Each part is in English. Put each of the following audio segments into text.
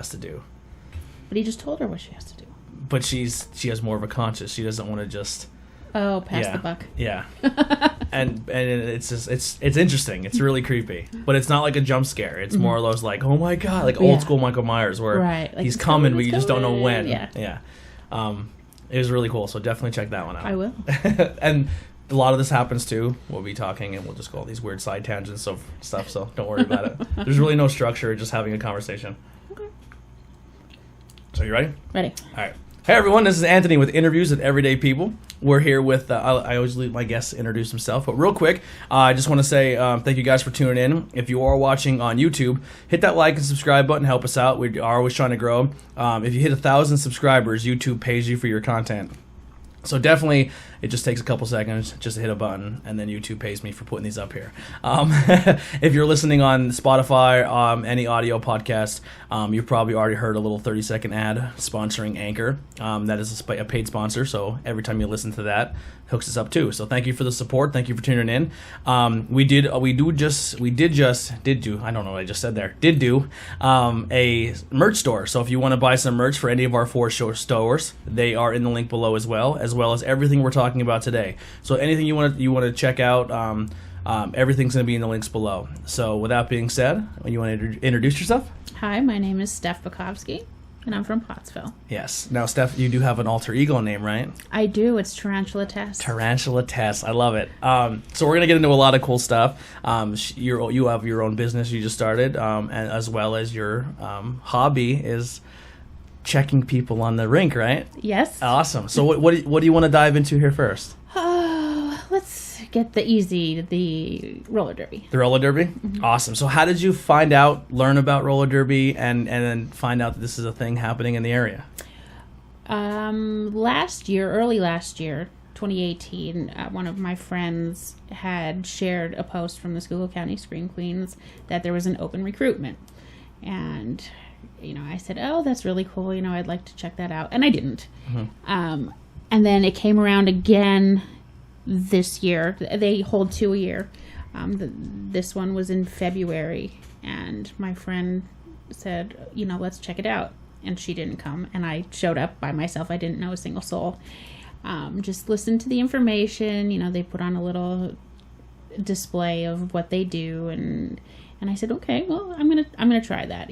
has to do. But he just told her what she has to do. But she has more of a conscience. She doesn't want to just... Oh, pass the buck. Yeah. and it's just it's interesting. It's really creepy. But it's not like a jump scare. It's more or less like, oh my God, like old school Michael Myers where like he's coming, but you just don't know when. Yeah. It was really cool, so definitely check that one out. I will. And a lot of this happens too. We'll be talking and we'll just go all these weird side tangents of stuff, so don't worry about it. There's really no structure, just having a conversation. Okay. So you ready? Ready. All right. Hey everyone, this is Anthony with Interviews with Everyday People. We're here with, I always leave my guests introduce himself, but real quick, I just want to say thank you guys for tuning in. If you are watching on YouTube, hit that like and subscribe button, help us out. We are always trying to grow. If you hit 1,000 subscribers, YouTube pays you for your content. So definitely, it just takes a couple seconds just to hit a button, and then YouTube pays me for putting these up here. If you're listening on Spotify, any audio podcast, you've probably already heard a little 30-second ad sponsoring Anchor. That is a paid sponsor, so every time you listen to that, hooks us up too. So thank you for the support. Thank you for tuning in. We did do a merch store. So if you want to buy some merch for any of our 4 stores, they are in the link below as well as everything we're talking about today. So anything you want to check out, everything's going to be in the links below. So with that being said, you want to introduce yourself? Hi, my name is Steph Pacovsky, and I'm from Pottsville. Yes. Now, Steph, you do have an alter ego name, right? I do. It's Tarantula Tess. Tarantula Tess. I love it. So we're going to get into a lot of cool stuff. You have your own business you just started, and as well as your hobby is checking people on the rink, right? Yes. Awesome. So what do you want to dive into here first? Let's get the roller derby. The roller derby? Mm-hmm. Awesome. So how did you learn about roller derby and then find out that this is a thing happening in the area? Early last year, 2018, one of my friends had shared a post from the Schuylkill County Scream Queens that there was an open recruitment. And I said, oh, that's really cool. I'd like to check that out. And I didn't. Mm-hmm. And then it came around again this year. They hold 2 a year. This one was in February. And my friend said, let's check it out. And she didn't come. And I showed up by myself. I didn't know a single soul. Just listened to the information. They put on a little display of what they do. And I said, okay, well, I'm gonna try that.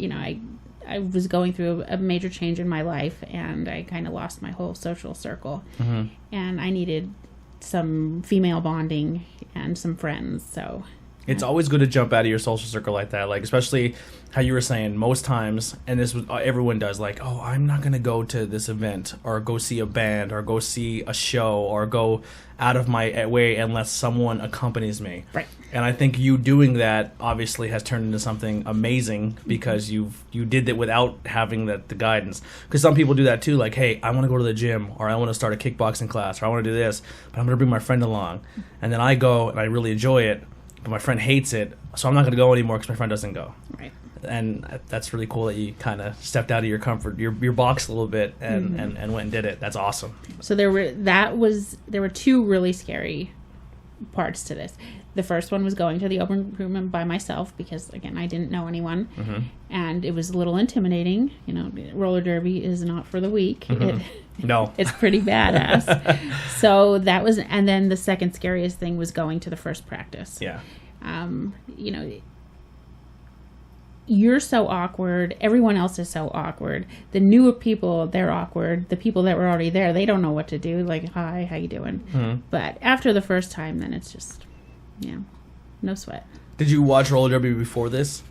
I was going through a major change in my life, and I kind of lost my whole social circle. Mm-hmm. And I needed some female bonding and some friends, so... It's always good to jump out of your social circle like that, like especially how you were saying most times, and this was everyone does, like, oh, I'm not going to go to this event or go see a band or go see a show or go out of my way unless someone accompanies me. Right. And I think you doing that obviously has turned into something amazing because you did it without having the guidance. Because some people do that too, like, hey, I want to go to the gym or I want to start a kickboxing class or I want to do this, but I'm going to bring my friend along. And then I go and I really enjoy it. But my friend hates it, so I'm not going to go anymore because my friend doesn't go. Right. And that's really cool that you kind of stepped out of your comfort, your box a little bit, and went and did it. That's awesome. So there were 2 really scary parts to this. The first one was going to the open recruitment by myself because, again, I didn't know anyone. Mm-hmm. And it was a little intimidating. Roller derby is not for the weak. Mm-hmm. No. It's pretty badass. So that was, and then the second scariest thing was going to the first practice. Yeah. You're so awkward. Everyone else is so awkward. The newer people, they're awkward. The people that were already there, they don't know what to do. Like, hi, how you doing? Mm-hmm. But after the first time, then it's just, no sweat. Did you watch roller derby before this?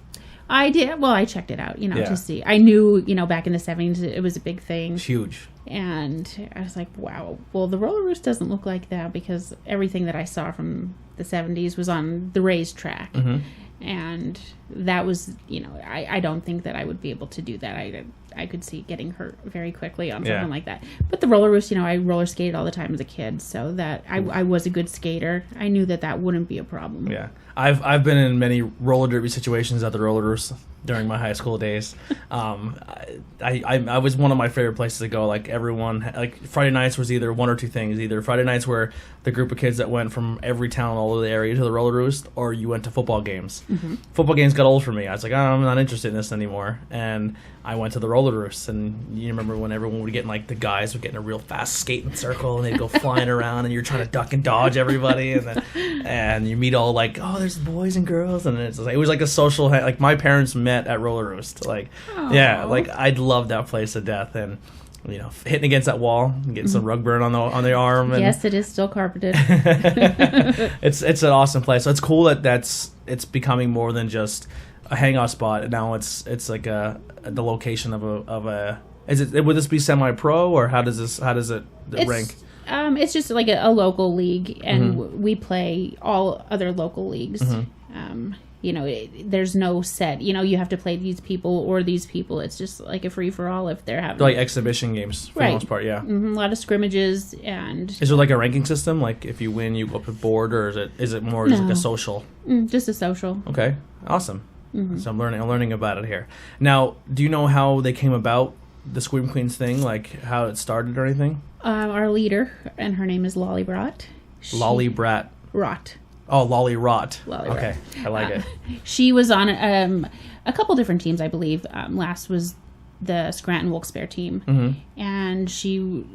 I did. Well, I checked it out, to see. I knew, back in the 70s, it was a big thing. It's huge. And I was like, wow. Well, the roller roost doesn't look like that because everything that I saw from the 70s was on the raised track. Mm-hmm. And that was, I don't think that I would be able to do that. I could see getting hurt very quickly on something like that. But the roller roost, I roller skated all the time as a kid, so that I was a good skater. I knew that wouldn't be a problem. Yeah. I've been in many roller derby situations at the roller roost during my high school days. I was one of my favorite places to go. Like everyone, like Friday nights was either one or two things. Either Friday nights were the group of kids that went from every town all over the area to the roller roost, or you went to football games. Mm-hmm. Football games got old for me. I was like, oh, I'm not interested in this anymore. And I went to the roller roofs, and you remember when everyone would get in, like, the guys would get in a real fast skating circle, and they'd go flying around, and you're trying to duck and dodge everybody, and you meet all, like, oh, there's boys and girls, and it was like a social, like, my parents met at roller roofs, like, Aww. yeah, like, I'd love that place to death, and you know, hitting against that wall and getting some rug burn on the arm. And yes, it is still carpeted. It's an awesome place. So it's cool it's becoming more than just a hangout spot. Now it's like the location of a. Would this be semi-pro, or how does it rank? It's just like a local league, and we play all other local leagues. You know, there's no set, you know, you have to play these people or these people. It's just like a free-for-all if they're having... Like exhibition games, for the most part, yeah. A lot of scrimmages, and... Is there like a ranking system? Like, if you win, you go up a board, or is it more just like a social? Just a social. Okay, awesome. So I'm learning about it here. Now, do you know how they came about, the Scream Queens thing? Like, how it started or anything? Our leader, and her name is Lolly Brat. Lolly Brat. Rot. Oh, Lolly Rot. Lolly okay, Rot. I like it. She was on a couple different teams, I believe. Last was the Scranton Wilkes-Barre team. And she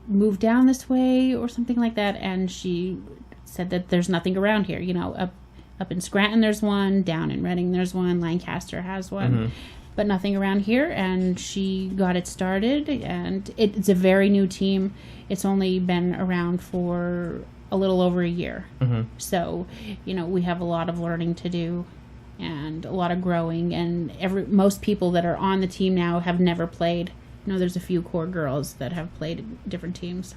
moved down this way or something like that, and she said that there's nothing around here. You know, up in Scranton there's one, down in Reading there's one, Lancaster has one. But nothing around here, and she got it started, and it's a very new team. It's only been around for a little over a year. So, you know, we have a lot of learning to do and a lot of growing, and most people that are on the team now have never played. You know, there's a few core girls that have played different teams.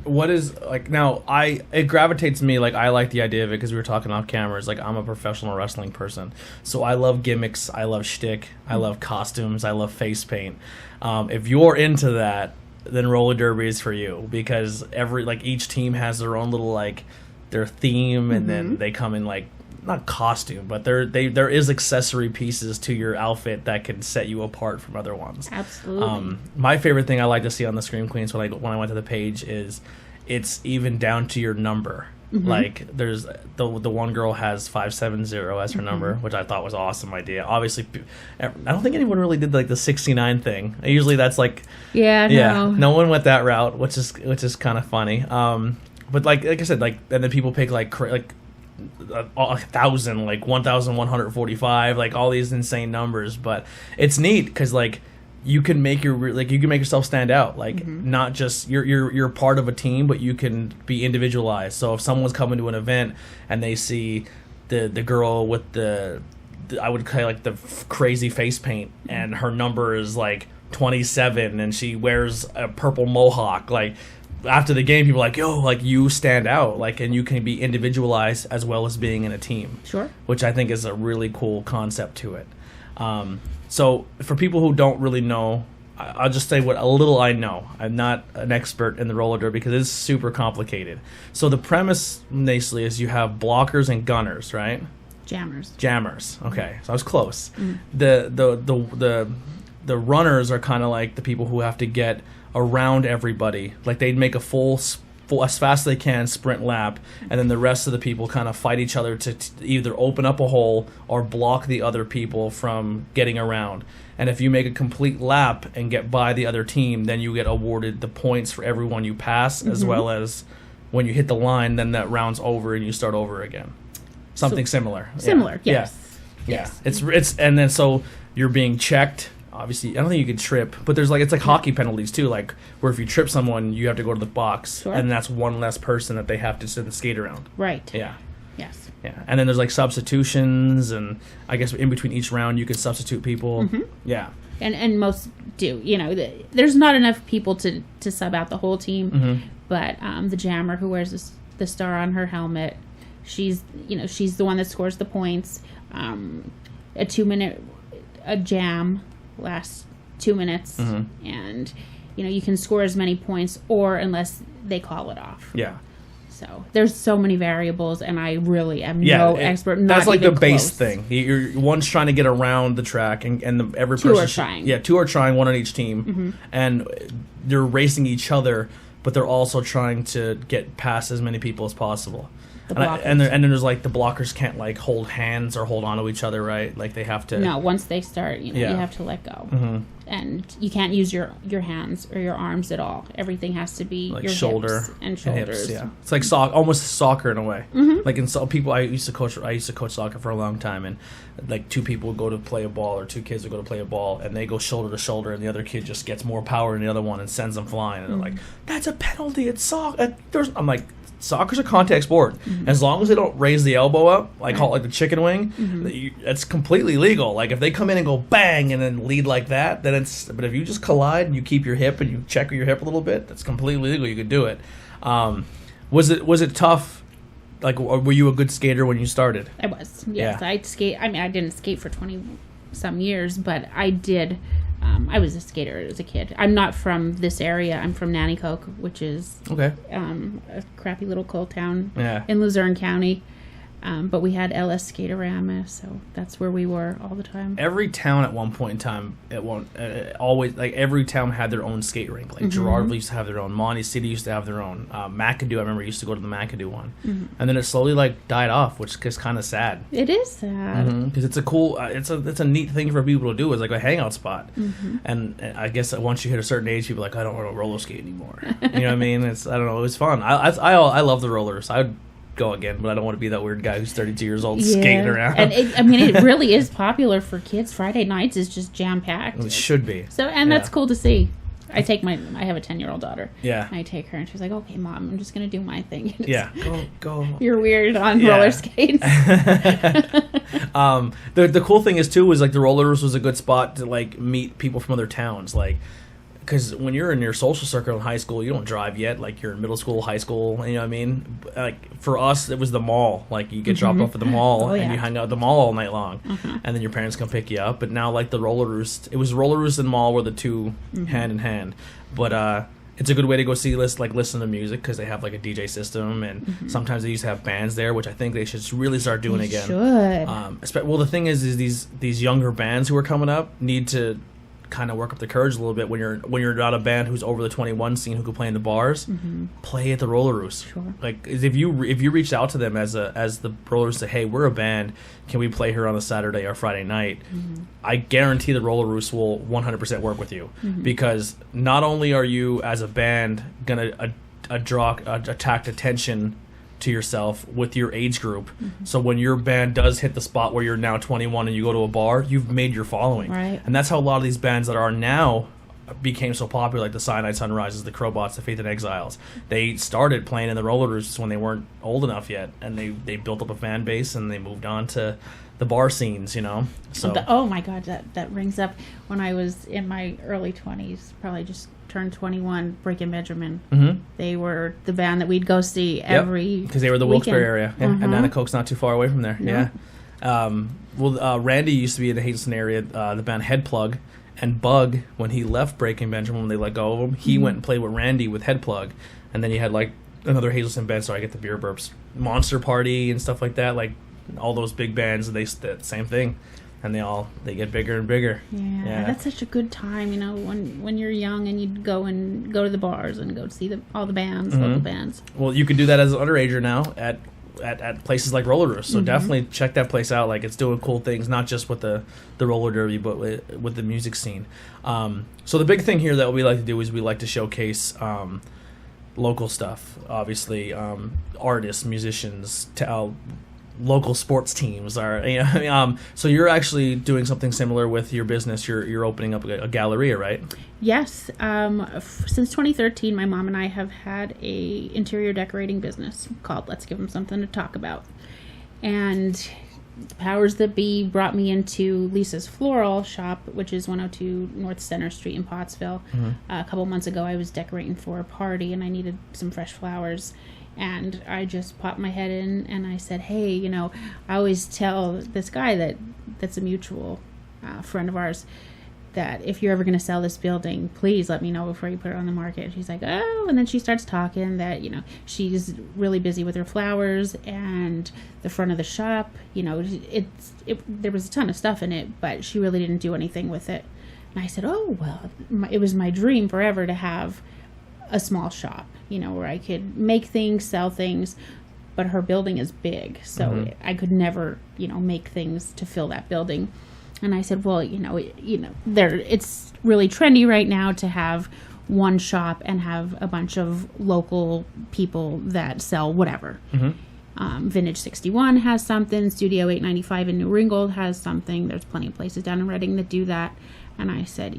What is, like, now, it gravitates me, like, I like the idea of it because we were talking off cameras, like, I'm a professional wrestling person, so I love gimmicks, I love shtick, I love costumes, I love face paint. If you're into that, then roller derby is for you, because each team has their own little, like, their theme, and then they come in, like, not costume, but there is accessory pieces to your outfit that can set you apart from other ones. Absolutely. My favorite thing I like to see on the Scream Queens when I went to the page is it's even down to your number. Like, there's the one girl has 570 as her number, which I thought was an awesome idea. Obviously, I don't think anyone really did like the 69 thing. Usually that's like no one went that route, which is kind of funny. But like I said, like, and then people pick like 1,000, like 1,145, like all these insane numbers. But it's neat because like you can make yourself stand out, like not just you're part of a team, but you can be individualized. So if someone's coming to an event and they see the girl with the I would call like the crazy face paint, and her number is like 27, and she wears a purple mohawk, like after the game people are like, yo, like you stand out, like, and you can be individualized as well as being in a team. Sure. Which I think is a really cool concept to it. So for people who don't really know, I'll just say what a little I know. I'm not an expert in the roller derby because it's super complicated. So the premise, basically, is you have blockers and gunners, right? Jammers. Okay, so I was close. The runners are kind of like the people who have to get around everybody. Like they'd make a full as fast as they can sprint lap, and then the rest of the people kind of fight each other to either open up a hole or block the other people from getting around. And if you make a complete lap and get by the other team, then you get awarded the points for everyone you pass, as well as when you hit the line, then that round's over and you start over again. Something similar. Yes. Yeah. It's and then so you're being checked. Obviously, I don't think you can trip, but there's it's like hockey penalties too, like where if you trip someone, you have to go to the box, and that's one less person that they have to sit and skate around. Right. Yeah. Yes. Yeah, and then there's like substitutions, and I guess in between each round you can substitute people. Yeah. And most do. You know, there's not enough people to sub out the whole team, but the jammer who wears the star on her helmet, she's the one that scores the points. A 2-minute jam lasts 2 minutes, and you can score as many points or unless they call it off. Yeah. So there's so many variables, and I really am no expert. That's like the close. base thing. One's trying to get around the track, and every person are trying. Two are trying, one on each team, and they're racing each other, but they're also trying to get past as many people as possible. the blockers. And then there's like the blockers can't like hold hands or hold onto each other, right? Like they have to. No, once they start, you have to let go. Mm-hmm. And you can't use your hands or your arms at all. Everything has to be like your shoulder hips and shoulders. hips, yeah, it's like almost soccer in a way. Mm-hmm. Like in people, I used to coach soccer for a long time, and like two people would go to play a ball, or two kids would go to play a ball, and they go shoulder to shoulder, and the other kid just gets more power than the other one and sends them flying. And they're like, "That's a penalty. It's soccer." I'm like, soccer's a contact sport. As long as they don't raise the elbow up, like call it like the chicken wing, it's completely legal. Like if they come in and go bang and then lead like that, then it's. But if you just collide and you keep your hip and you check your hip a little bit, that's completely legal. You could do it. Was it tough? Like, were you a good skater when you started? I was. Yes, Yeah. I'd skate. I mean, I didn't skate for 20-some years, but I did. I was a skater as a kid. I'm not from this area. I'm from Nanticoke, which is Okay. a crappy little coal town Yeah. in Luzerne County. But we had LS Skaterama, so that's where we were all the time. Every town at one point in time, always like every town had their own skate rink. Like Gerardville used to have their own. Monty City used to have their own. McAdoo, I remember, used to go to the McAdoo one, and then it slowly like died off, which is kind of sad. It is sad. Because it's a cool, it's a neat thing for people to do. It's like a hangout spot, and I guess that once you hit a certain age, people are like, I don't want to roller skate anymore. You know what I mean? I don't know. It was fun. I love the rollers. I would go again, but I don't want to be that weird guy who's 32 years old skating around. And it really is popular for kids. Friday nights is just jam packed. It should be. So, and that's cool to see. I have a 10-year-old daughter. Yeah. And I take her and she's like, okay, Mom, I'm just going to do my thing. Yeah. Go. You're weird on roller skates. The cool thing is too is like the rollers was a good spot to like meet people from other towns, like because when you're in your social circle in high school, you don't drive yet. Like you're in middle school, high school, you know what I mean? Like for us, it was the mall. Like you get dropped off at the mall and you hang out at the mall all night long, and then your parents come pick you up. But now like the roller roost, it was roller roost and mall were the two hand in hand. But it's a good way to go see listen to music because they have like a DJ system, and sometimes they used to have bands there, which I think they should really start doing again. Should. Well, the thing is these younger bands who are coming up need to kind of work up the courage a little bit when you're not a band who's over the 21 scene who can play in the bars. Play at the roller roost. Sure. Like if you reach out to them as the rollers, say, hey, we're a band, can we play here on a Saturday or Friday night? I guarantee the roller roost will 100% work with you, because not only are you as a band gonna attract attention to yourself with your age group, so when your band does hit the spot where you're now 21 and you go to a bar, you've made your following. Right. And that's how a lot of these bands that are now became so popular, like the Cyanide Sunrises, the Crowbots, the Faith and Exiles. They started playing in the roller roosts when they weren't old enough yet, and they built up a fan base, and they moved on to the bar scenes, you know. So oh my God, that rings up when I was in my early 20s, probably just turned 21. Breaking Benjamin, they were the band that we'd go see every because they were the Wilkes-Barre area, and Nanticoke's not too far away from there. Randy used to be in the Hazelton area, the band Headplug, and Bug, when he left Breaking Benjamin, when they let go of him, he went and played with Randy with Headplug, and then you had like another Hazelton band, so I get the beer burps, Monster Party and stuff like that, like all those big bands, they same thing, and they get bigger and bigger. Yeah, that's such a good time, you know, when you're young and you'd go to the bars and go to see all the bands, local bands. Well, you can do that as an underager now at places like Roller Roost, so definitely check that place out. Like, it's doing cool things, not just with the roller derby, but with the music scene. So the big thing here that we like to do is we like to showcase local stuff, obviously, artists, musicians, local sports teams are, you know. So you're actually doing something similar with your business. You're opening up a galleria, right? Yes. Since 2013, my mom and I have had a interior decorating business called Let's Give Them Something to Talk About. And the powers that be brought me into Lisa's Floral Shop, which is 102 North Center Street in Pottsville. A couple months ago, I was decorating for a party, and I needed some fresh flowers. And I just popped my head in and I said, hey, you know, I always tell this guy that's a mutual friend of ours that if you're ever going to sell this building, please let me know before you put it on the market. She's like, oh, and then she starts talking that, you know, she's really busy with her flowers and the front of the shop. You know, there was a ton of stuff in it, but she really didn't do anything with it. And I said, oh, well, it was my dream forever to have a small shop, you know, where I could make things, sell things, but her building is big, so I could never, make things to fill that building. And I said, well, it's really trendy right now to have one shop and have a bunch of local people that sell whatever. Vintage 61 has something. Studio 895 in New Ringgold has something. There's plenty of places down in Reading that do that. And I said,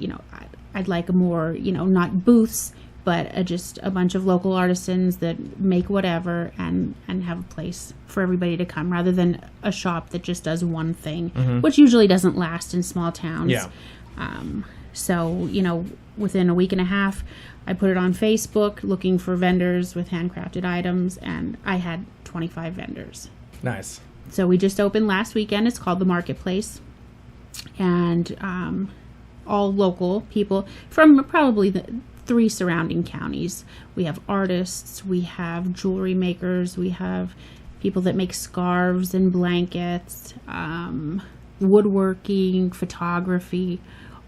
I'd like a more, not booths, but just a bunch of local artisans that make whatever and have a place for everybody to come, rather than a shop that just does one thing, which usually doesn't last in small towns. Yeah. So, within a week and a half, I put it on Facebook looking for vendors with handcrafted items, and I had 25 vendors. Nice. So we just opened last weekend. It's called The Marketplace. And all local people from probably the 3 surrounding counties. We have artists, we have jewelry makers, we have people that make scarves and blankets, woodworking, photography,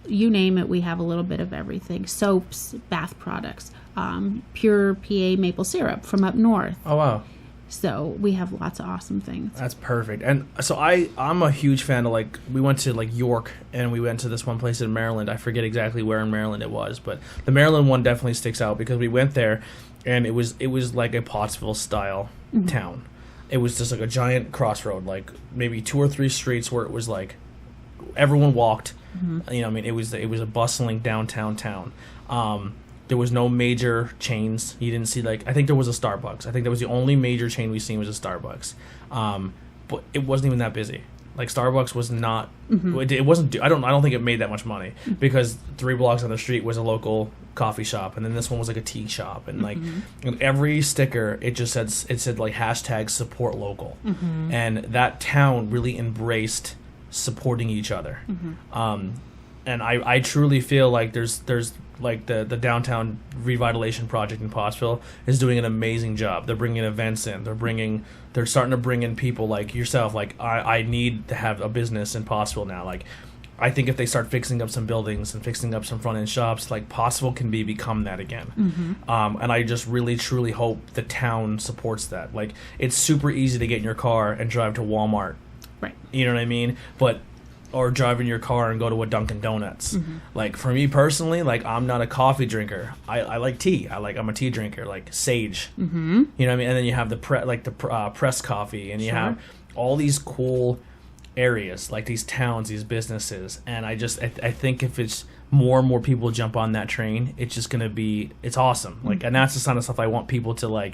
you name it, we have a little bit of everything. Soaps, bath products, pure PA maple syrup from up north. Oh, wow. So we have lots of awesome things. That's perfect. And so I'm a huge fan of, we went to York, and we went to this one place in Maryland. I forget exactly where in Maryland it was, but the Maryland one definitely sticks out because we went there and it was like a Pottsville style town. It was just like a giant crossroad, like maybe 2 or 3 streets where it was like everyone walked. It was a bustling downtown town. There was no major chains. You didn't see I think there was a Starbucks. I think that was the only major chain we've seen was a Starbucks. But it wasn't even that busy. Starbucks was not. It wasn't. I don't think it made that much money because 3 blocks on the street was a local coffee shop, and then this one was like a tea shop, and and every sticker it said hashtag support local, and that town really embraced supporting each other. And I truly feel like there's the downtown revitalization project in Pottsville is doing an amazing job. They're bringing events in. They're starting to bring in people like yourself. I need to have a business in Pottsville now. I think if they start fixing up some buildings and fixing up some front end shops, Pottsville can become that again. And I just really truly hope the town supports that. It's super easy to get in your car and drive to Walmart. Right. You know what I mean? Or drive in your car and go to a Dunkin' Donuts. For me personally, I'm not a coffee drinker. I like tea. I'm a tea drinker, sage. You know what I mean? And then you have the press coffee, and you have all these cool areas, these towns, these businesses. And I think if it's more and more people jump on that train, it's just gonna be awesome. And that's the kind of stuff I want people to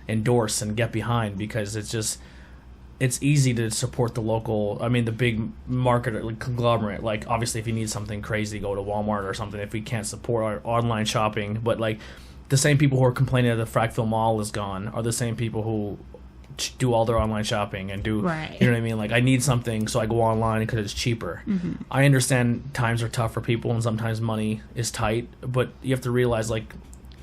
endorse and get behind, because it's easy to support the local, the big market conglomerate. Obviously, if you need something crazy, go to Walmart or something. If we can't support our online shopping, but the same people who are complaining that the Frackville Mall is gone are the same people who do all their online shopping and do, right. You know what I mean? I need something, so I go online because it's cheaper. I understand times are tough for people and sometimes money is tight, but you have to realize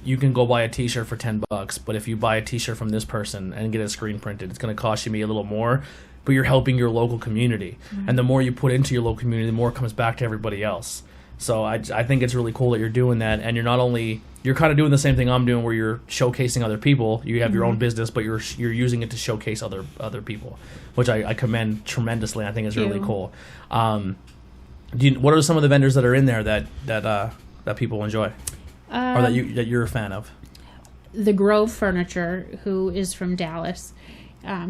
you can go buy a t-shirt for $10, but if you buy a t-shirt from this person and get it screen printed, it's going to cost you maybe a little more, but you're helping your local community. And the more you put into your local community, the more it comes back to everybody else. So I think it's really cool that you're doing that, and you're kind of doing the same thing I'm doing, where you're showcasing other people. You have your own business, but you're using it to showcase other people, which I commend tremendously. I think it's really cool. What are some of the vendors that are in there that people enjoy? Or that you're a fan of? The Grove Furniture, who is from Dallas,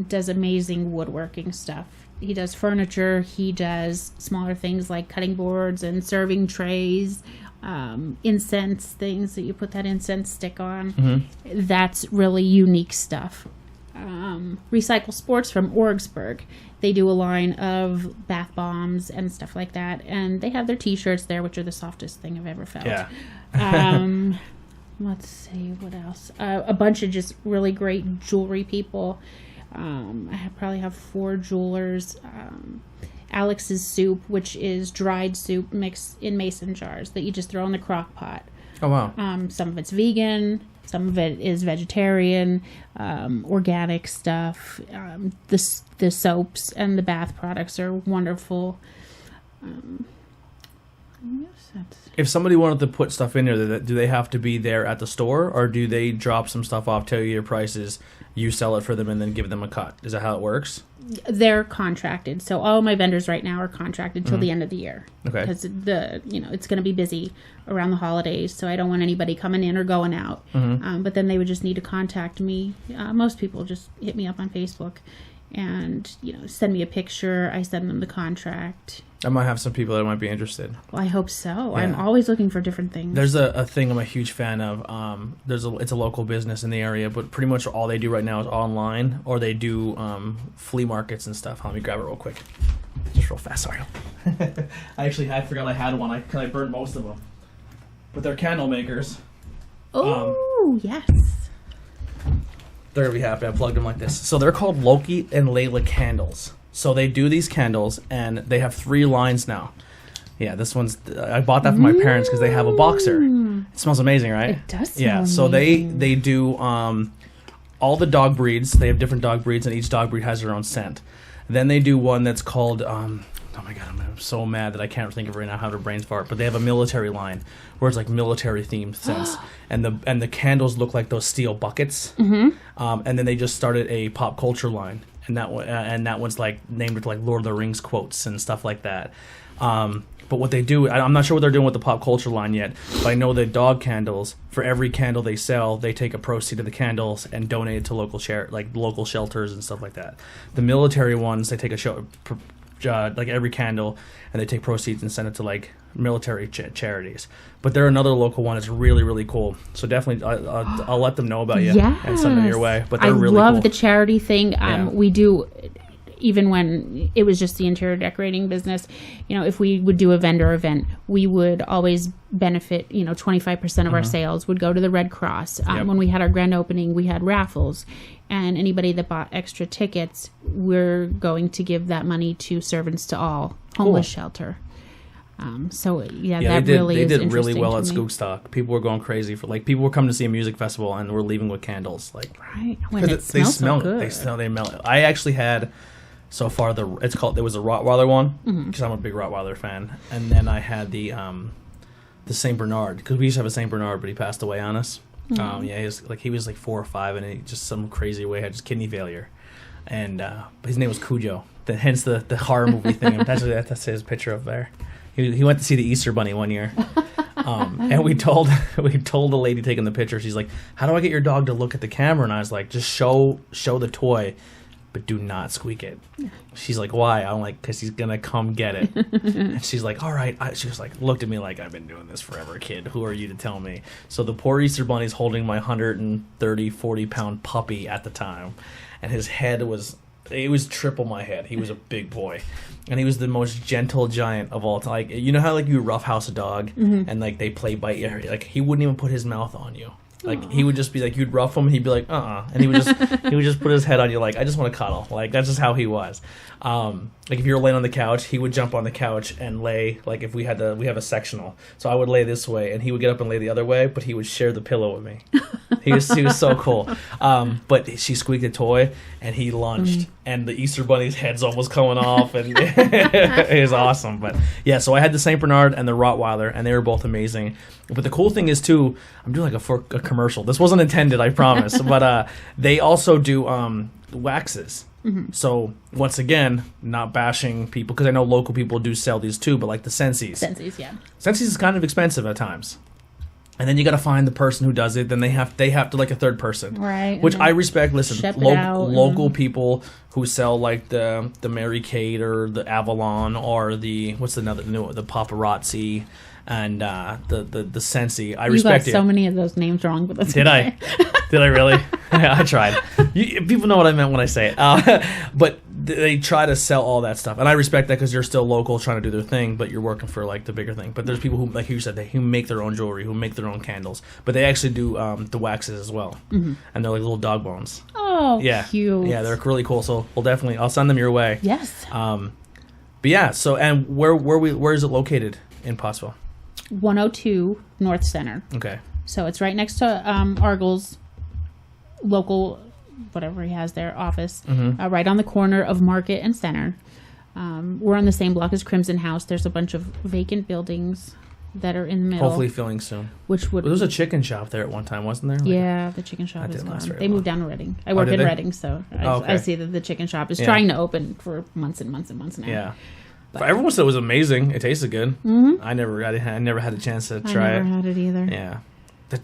does amazing woodworking stuff. He does furniture. He does smaller things like cutting boards and serving trays, incense things that you put that incense stick on. That's really unique stuff. Recycle Sports from Orgsburg. They do a line of bath bombs and stuff like that, and they have their t-shirts there, which are the softest thing I've ever felt. Yeah. Let's see what else. A bunch of just really great jewelry people. I probably have 4 jewelers. Alex's Soup, which is dried soup mixed in mason jars that you just throw in the crock pot. Oh, wow. Some of it's vegan, some of it is vegetarian, organic stuff. The soaps and the bath products are wonderful. Yes, that's... If somebody wanted to put stuff in there, do they have to be there at the store, or do they drop some stuff off, tell you your prices, you sell it for them, and then give them a cut? Is that how it works? They're contracted, so all my vendors right now are contracted till the end of the year. Okay. Because it's going to be busy around the holidays, so I don't want anybody coming in or going out. But then they would just need to contact me. Most people just hit me up on Facebook, and send me a picture. I send them the contract. I might have some people that might be interested. Well, I hope so. Yeah. I'm always looking for different things. There's a thing I'm a huge fan of. It's a local business in the area, but pretty much all they do right now is online, or they do flea markets and stuff. Let me grab it real quick. Just real fast, sorry. I forgot I had one. I burned most of them. But they're candle makers. Oh, yes. They're going to be happy I plugged them like this. So they're called Loki and Layla candles. So they do these candles, and they have 3 lines now. Yeah, this one's... I bought that for my parents because they have a boxer. It smells amazing, right? It does smell amazing. So they do all the dog breeds. They have different dog breeds, and each dog breed has their own scent. Then they do one that's called... oh my God, I'm so mad that I can't think of right now how to brains fart. But they have a military line where it's like military-themed scents. and the candles look like those steel buckets. And then they just started a pop culture line. And that one's like named with like Lord of the Rings quotes and stuff like that. But what they do, I'm not sure what they're doing with the pop culture line yet, but I know that dog candles, for every candle they sell, they take a proceed of the candles and donate it to local local shelters and stuff like that. The military ones, they take like every candle, and they take proceeds and send it to like military charities. But they're another local one that's really, really cool. So definitely I'll let them know about you and send them your way. But they're really cool. I love the charity thing. We do, even when it was just the interior decorating business, if we would do a vendor event, we would always benefit, 25% of our sales would go to the Red Cross. When we had our grand opening, we had raffles. And anybody that bought extra tickets, we're going to give that money to Servants to All homeless shelter. That really they did really well at Skookstock. People were going crazy for people were coming to see a music festival and were leaving with candles. Right, when it smells so good. They smell it. I actually had so far there was a Rottweiler one because I'm a big Rottweiler fan, and then I had the Saint Bernard because we used to have a Saint Bernard, but he passed away on us. He was 4 or 5, and he just some crazy way had just kidney failure, and but his name was Cujo. Hence the horror movie thing. That's his picture up there. He went to see the Easter Bunny one year, and we told the lady taking the picture. She's like, "How do I get your dog to look at the camera?" And I was like, "Just show the toy, but do not squeak it." She's like, "Why?" I'm like, "Because he's gonna come get it." And she's like, "All right." She was like, looked at me like, "I've been doing this forever, kid. Who are you to tell me?" So the poor Easter Bunny's holding my 140-pound puppy at the time, and his head was triple my head. He was a big boy, and he was the most gentle giant of all time. How you roughhouse a dog, and they play bite you. He wouldn't even put his mouth on you. He would just be you'd rough him, and he'd be like, and he would just put his head on you I just want to cuddle. That's just how he was. If you were laying on the couch, he would jump on the couch and lay. If we have a sectional, so I would lay this way, and he would get up and lay the other way, but he would share the pillow with me. He was so cool. But she squeaked a toy, and he lunged, and the Easter Bunny's head's almost coming off, and it was awesome. But yeah, so I had the Saint Bernard and the Rottweiler, and they were both amazing. But the cool thing is too, I'm doing a commercial. This wasn't intended, I promise. But they also do waxes. So once again, not bashing people because I know local people do sell these too, but the Sensi's. Sensi's is kind of expensive at times. And then you got to find the person who does it. Then they have to a third person, right? Which I respect. Listen, local people who sell the Mary Kate or the Avalon or the Paparazzi and the Sensi. I respect it. You got so many of those names wrong, but that's Did okay. Did I really? I tried. People know what I meant when I say it. But they try to sell all that stuff, and I respect that because you're still local trying to do their thing, but you're working for the bigger thing. But there's people who, like you said, who make their own jewelry, who make their own candles, but they actually do the waxes as well, and they're little dog bones. Oh, yeah, cute. Yeah, they're really cool. So I'll send them your way. Yes. But yeah. So and where is it located in Pottsville? 102 North Center. Okay. So it's right next to Argle's local, whatever he has there, office, right on the corner of Market and Center. We're on the same block as Crimson House. There's a bunch of vacant buildings that are in the middle. Hopefully filling soon. Which would... There was a chicken shop there at one time, wasn't there? Yeah, the chicken shop is gone. They moved down to Reading. I work in Reading, so I see that the chicken shop is trying to open for months and months and months now. Yeah. But everyone said it was amazing. It tasted good. Mm-hmm. I never had a chance to try it. I never had it either. Yeah.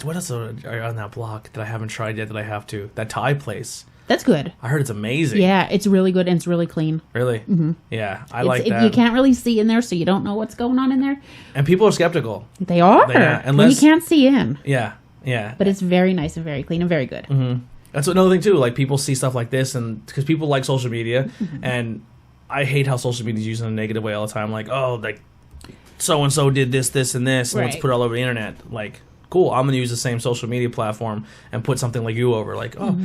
What else are on that block that I haven't tried yet that I have to? That Thai place. That's good. I heard it's amazing. Yeah, it's really good and it's really clean. Really? Mm-hmm. Yeah, I like that. You can't really see in there, so you don't know what's going on in there. And people are skeptical. They are. Unless you can't see in. Yeah, yeah. But it's very nice and very clean and very good. Mm-hmm. That's another thing, too. Like, people see stuff like this, and because people like social media, and I hate how social media is used in a negative way all the time. Like, oh, like, so-and-so did this, this, and this, and let's put it all over the internet. Like, cool, I'm going to use the same social media platform and put something like you over. Like, oh,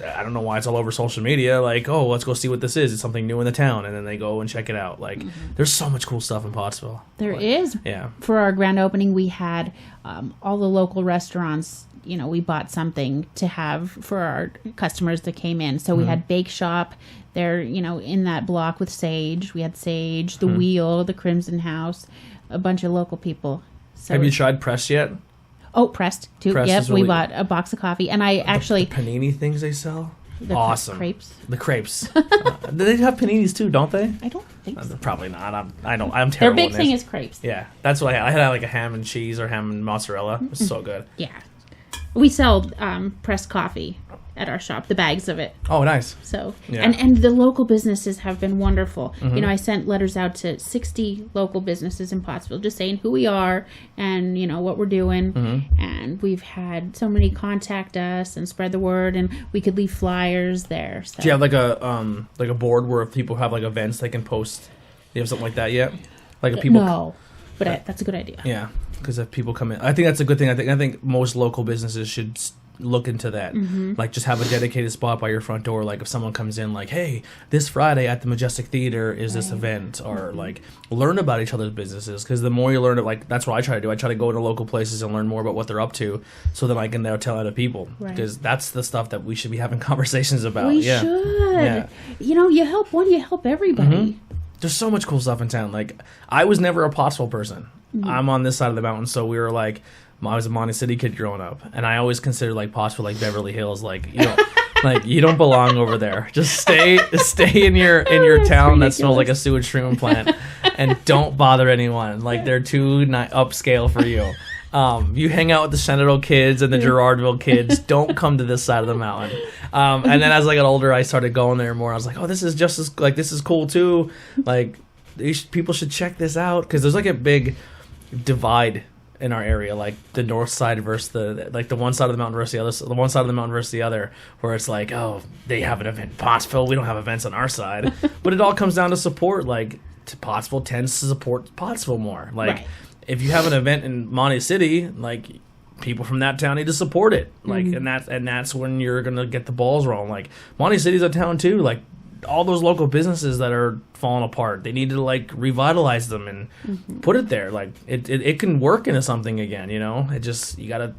I don't know why it's all over social media. Like, oh, let's go see what this is. It's something new in the town. And then they go and check it out. Like, there's so much cool stuff in Pottsville. There is. Yeah. For our grand opening, we had all the local restaurants. You know, we bought something to have for our customers that came in. So we had Bake Shop there, you know, in that block with Sage. We had Sage, The Wheel, the Crimson House, a bunch of local people. So have you tried Press yet? Oh, Pressed too. Pressed yep, we bought a box of coffee, and I actually the panini things they sell. The awesome crepes. The crepes. They have paninis too, don't they? I don't think so. Probably not. I'm terrible. Their big thing is crepes. Yeah, that's what I had like a ham and cheese or ham and mozzarella. It was so good. Yeah, we sell pressed coffee at our shop, the bags of it. Oh, nice. So, and the local businesses have been wonderful. Mm-hmm. You know, I sent letters out to 60 local businesses in Pottsville just saying who we are and, you know, what we're doing. Mm-hmm. And we've had so many contact us and spread the word, and we could leave flyers there. So. Do you have like a board where if people have like events they can post? Do you have something like that yet? Like if people No, but that's a good idea. Yeah, because if people come in, I think that's a good thing. I think most local businesses should look into that. Like, just have a dedicated spot by your front door. Like, if someone comes in, like, hey, this Friday at the Majestic Theater is this event, or like learn about each other's businesses. Because the more you learn it, like, that's what I try to do. I try to go to local places and learn more about what they're up to, so that I can now tell other people. Because that's the stuff that we should be having conversations about. We should. Yeah. You know, you help one, you help everybody. There's so much cool stuff in town. Like, I was never a Pottsville person. I'm on this side of the mountain, so we were like, I was a Monty City kid growing up, and I always considered like Pottsville like Beverly Hills. Like, you know, like you don't belong over there. Just stay in your town that smells like a sewage treatment plant, and don't bother anyone. Like, they're too upscale for you. You hang out with the Shenandoah kids and the Girardville kids. Don't come to this side of the mountain. And then as I got older, I started going there more. I was like, oh, this is just as like this is cool too. Like, people should check this out, because there's like a big divide in our area, like the north side versus the one side of the mountain versus the other, the one side of the mountain versus the other, where it's like, oh, they have an event in Pottsville, we don't have events on our side. But it all comes down to support. Like, Pottsville tends to support Pottsville more. Like, if you have an event in Monty City, like, people from that town need to support it. Like, and that's when you're gonna get the balls rolling. Like, Monty City's a town too. Like, all those local businesses that are falling apart, they need to like revitalize them and put it there. Like, it can work into something again, you know. It just,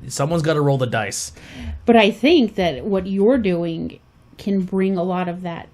someone's got to roll the dice. But I think that what you're doing can bring a lot of that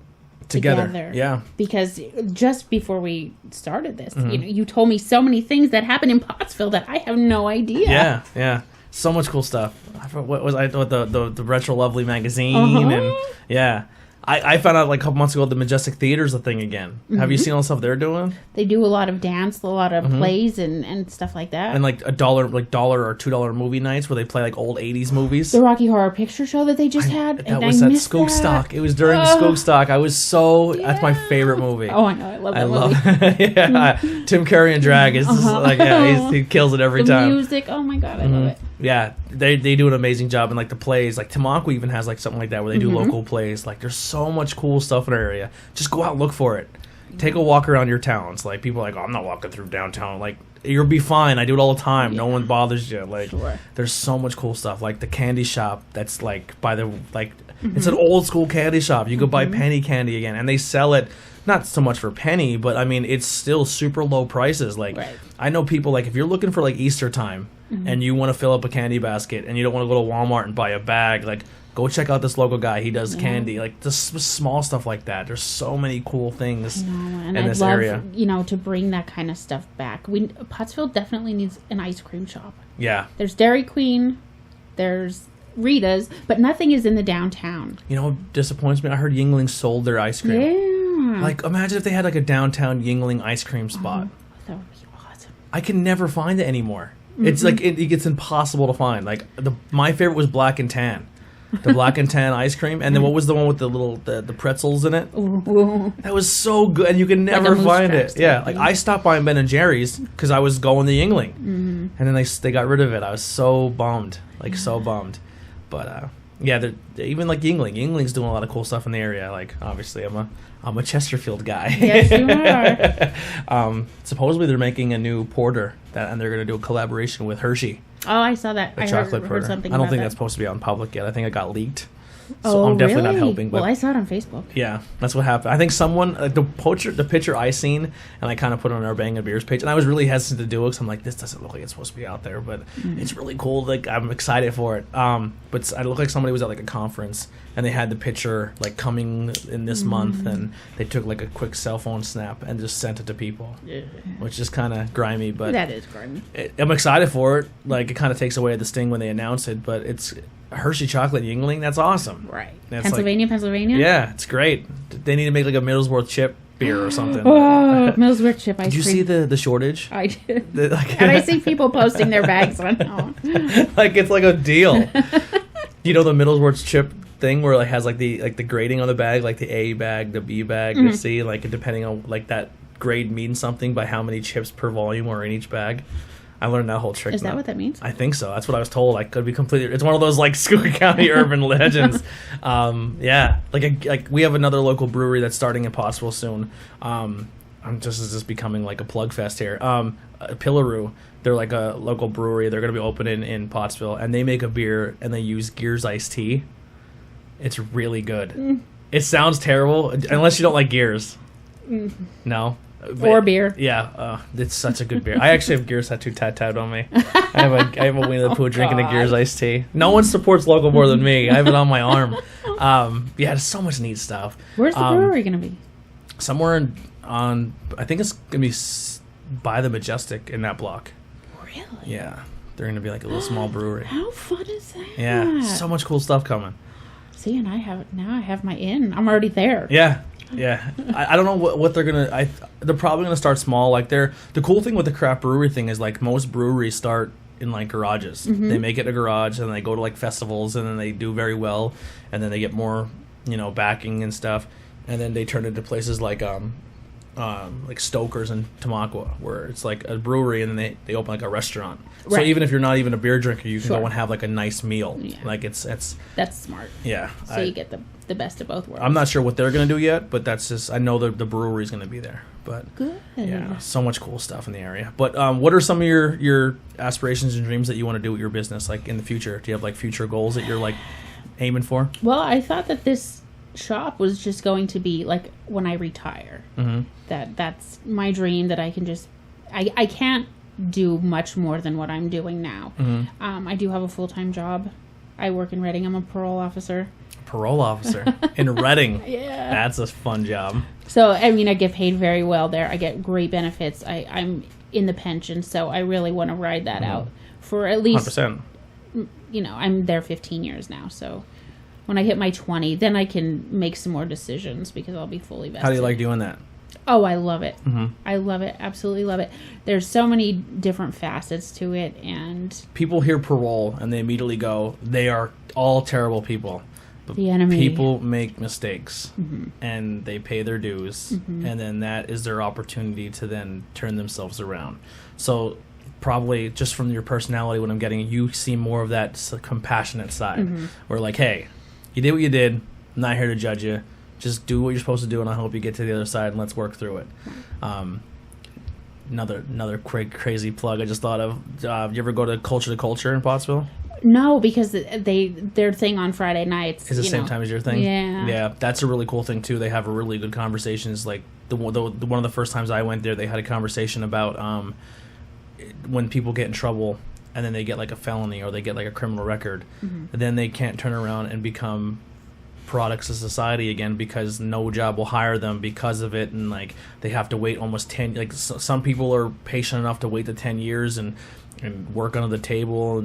together. Yeah. Because just before we started this, you know, you told me so many things that happened in Pottsville that I have no idea. Yeah. So much cool stuff. What was the Retro Lovely magazine and I found out like a couple months ago the Majestic Theater's a thing again. Have you seen all the stuff they're doing? They do a lot of dance, a lot of plays and stuff like that. And like $1 or $2 movie nights where they play like old 80s movies. The Rocky Horror Picture Show that they just had. That was at Skookstock. It was during the Skookstock. I was that's my favorite movie. Oh, I know. I love that movie. Tim Curry and drag is like, he kills it every time. The music, oh my God, I love it. Yeah, they do an amazing job. And like the plays, like Tamaqua even has like something like that where they do local plays. Like, there's so much cool stuff in our area. Just go out and look for it. Take a walk around your towns. Like, people are like, oh, I'm not walking through downtown. Like, you'll be fine. I do it all the time. No one bothers you. Like, there's so much cool stuff. Like the candy shop that's like by the it's an old school candy shop. You could buy penny candy again, and they sell it. Not so much for penny, but I mean, it's still super low prices. Like, I know people, like, if you're looking for like Easter time and you want to fill up a candy basket and you don't want to go to Walmart and buy a bag, like, Go check out this local guy. He does candy. Like, just small stuff like that. There's so many cool things and in this area. To bring that kind of stuff back. Pottsville definitely needs an ice cream shop. Yeah. There's Dairy Queen. There's Rita's, but nothing is in the downtown. You know what disappoints me? I heard Yuengling sold their ice cream. Yeah. Like, imagine if they had like a downtown Yuengling ice cream spot. That would be awesome. I can never find it anymore. It's like it's impossible to find. Like my favorite was Black and Tan, the Black and Tan ice cream, and then what was the one with the little the pretzels in it? Ooh. That was so good, and you can never find it. Yeah, like I stopped by Ben and Jerry's because I was going to Yuengling, and then they got rid of it. I was so bummed, so bummed. But yeah, even like Yuengling's doing a lot of cool stuff in the area. Like obviously, I'm a Chesterfield guy. Yes, you are. Supposedly they're making a new porter and they're going to do a collaboration with Hershey. Oh, I saw that. A chocolate porter. Heard something. I don't about think that. that's supposed to be on public yet. I think it got leaked. So I'm definitely not helping. But well, I saw it on Facebook. Yeah, that's what happened. I think someone, the picture I seen, and I kind of put it on our Bang of Beers page, and I was really hesitant to do it because I'm like, this doesn't look like it's supposed to be out there, but it's really cool. Like, I'm excited for it. But I look like somebody was at like a conference, and they had the picture like coming in this month, and they took like a quick cell phone snap and just sent it to people, which is kind of grimy. But that is grimy. I'm excited for it. Like, it kind of takes away the sting when they announce it, but it's Hershey chocolate Yuengling. That's awesome. Right. That's Pennsylvania? Yeah, it's great. They need to make like a Middlesworth chip beer or something. Oh, Middlesworth chip ice cream. Did you see the shortage? I did. And I see people posting their bags on. Like, it's like a deal. You know the Middlesworth chip thing where it has like the grading on the bag, like the A bag, the B bag, the C, like depending on like that grade means something by how many chips per volume are in each bag. I learned that whole trick. Is that what that means? I think so. That's what I was told. I could be completely. It's one of those like Schuylkill County urban legends. Yeah, like we have another local brewery that's starting in Pottsville soon. This is just becoming like a plug fest here. Pillaroo, they're like a local brewery. They're going to be opening in Pottsville, and they make a beer and they use Gears iced tea. It's really good. It sounds terrible unless you don't like Gears. No. Or beer. Yeah, it's such a good beer. I actually have Gears tattoo tattooed on me. I have a Winnie the Pooh drinking a Gears iced tea. No one supports local more than me. I have it on my arm. Yeah, there's so much neat stuff. Where's the brewery going to be? Somewhere on, I think it's going to be by the Majestic in that block. Really? Yeah, they're going to be like a little small brewery. How fun is that? Yeah, so much cool stuff coming. See, and I have my in. I'm already there. Yeah. Yeah, I don't know what they're gonna. They're probably gonna start small. Like the cool thing with the craft brewery thing is like most breweries start in like garages. They make it a garage and they go to like festivals and then they do very well and then they get more backing and stuff and then they turn it into places like Stoker's and Tamaqua where it's like a brewery and then they open like a restaurant. Right. So even if you're not even a beer drinker, you can go and have like a nice meal. Yeah. Like it's that's smart. Yeah, so you get the best of both worlds. I'm not sure what they're gonna do yet, but that's just I know the brewery's gonna be there. But good. Yeah, so much cool stuff in the area. But what are some of your aspirations and dreams that you want to do with your business, like in the future? Do you have like future goals that you're like aiming for? Well, I thought that this shop was just going to be like when I retire. That's my dream. That I can just I can't do much more than what I'm doing now. I do have a full-time job. I work in Reading. I'm a parole officer. In Reading. Yeah, that's a fun job. So I mean, I get paid very well there. I get great benefits. I'm in the pension, so I really want to ride that out for at least 100%. I'm there 15 years now, so when I hit my 20, then I can make some more decisions because I'll be fully vested. How do you like doing that? Oh, I love it. I love it. Absolutely love it. There's so many different facets to it, and people hear parole and they immediately go, they are all terrible people. But the enemy. People make mistakes and they pay their dues, and then that is their opportunity to then turn themselves around. So probably just from your personality, what I'm getting, you see more of that compassionate side where like, hey, you did what you did. I'm not here to judge you. Just do what you're supposed to do, and I hope you get to the other side, and let's work through it. Another quick, crazy plug I just thought of. You ever go to Culture in Pottsville? No, because their thing on Friday nights is the same time as your thing. Yeah, that's a really cool thing too. They have a really good conversations. Like one of the first times I went there, they had a conversation about when people get in trouble and then they get like a felony or they get like a criminal record, then they can't turn around and become products of society again because no job will hire them because of it, and like they have to wait almost 10, like some people are patient enough to wait the 10 years and work under the table,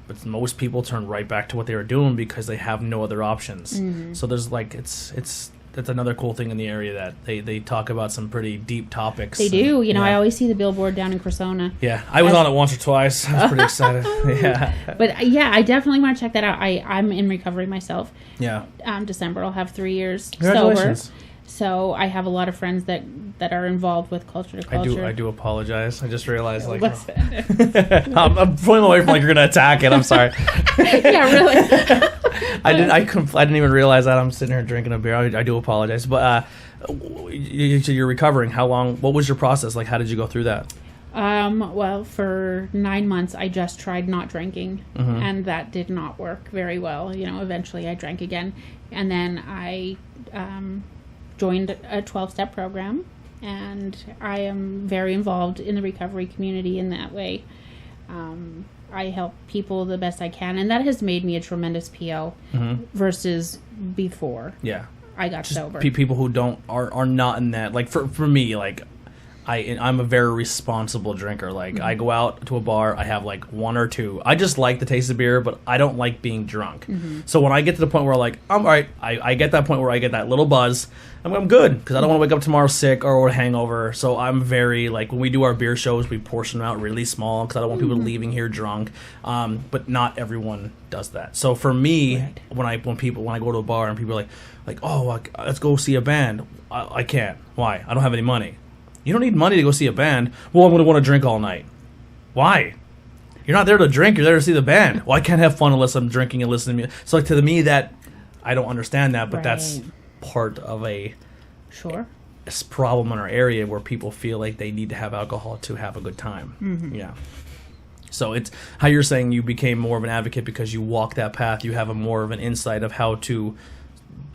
but most people turn right back to what they were doing because they have no other options. So there's like that's another cool thing in the area that they talk about some pretty deep topics. They do. I always see the billboard down in Cressona. Yeah, I was on it once or twice. I was pretty excited. Yeah. But yeah, I definitely want to check that out. I'm in recovery myself. Yeah. December I'll have 3 years Congratulations. sober. So I have a lot of friends that are involved with culture to culture. I do apologize. I just realized I'm Listen. pulling away from like you're gonna attack it. I'm sorry. Yeah, really. I didn't even realize that. I'm sitting here drinking a beer. I do apologize. But you're recovering. How long? What was your process? Like, how did you go through that? Well, for 9 months, I just tried not drinking, and that did not work very well. Eventually I drank again, and then I joined a 12-step program, and I am very involved in the recovery community in that way. I help people the best I can, and that has made me a tremendous PO versus before. Yeah, I got sober. People who are not in that. Like for me, like I'm a very responsible drinker. Like I go out to a bar, I have like one or two. I just like the taste of beer, but I don't like being drunk. So when I get to the point where like I'm all right, I get that point where I get that little buzz. I'm good because I don't want to wake up tomorrow sick or with a hangover. So I'm very like when we do our beer shows, we portion them out really small because I don't want people leaving here drunk. But not everyone does that. So for me, when I go to a bar and people are like oh let's go see a band, I can't. Why? I don't have any money. You don't need money to go see a band. Well, I'm going to want to drink all night. Why? You're not there to drink. You're there to see the band. Well, I can't have fun unless I'm drinking and listening to music. So like, to me, that I don't understand that, but that's part of a problem in our area where people feel like they need to have alcohol to have a good time. Yeah. So it's how you're saying you became more of an advocate because you walk that path. You have a more of an insight of how to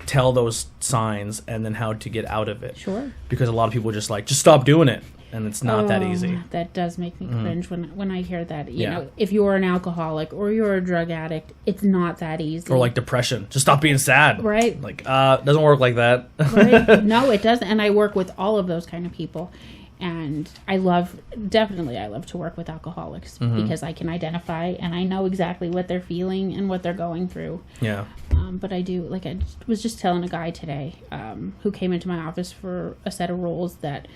tell those signs and then how to get out of it. Sure. Because a lot of people just stop doing it, and it's not that easy. That does make me cringe when I hear that. You know, if you're an alcoholic or you're a drug addict, it's not that easy. Or like depression. Just stop being sad. Right. Like, doesn't work like that. Right. No, it doesn't. And I work with all of those kind of people. And I love to work with alcoholics because I can identify and I know exactly what they're feeling and what they're going through. Yeah. But I do, like I was just telling a guy today who came into my office for a set of rolls that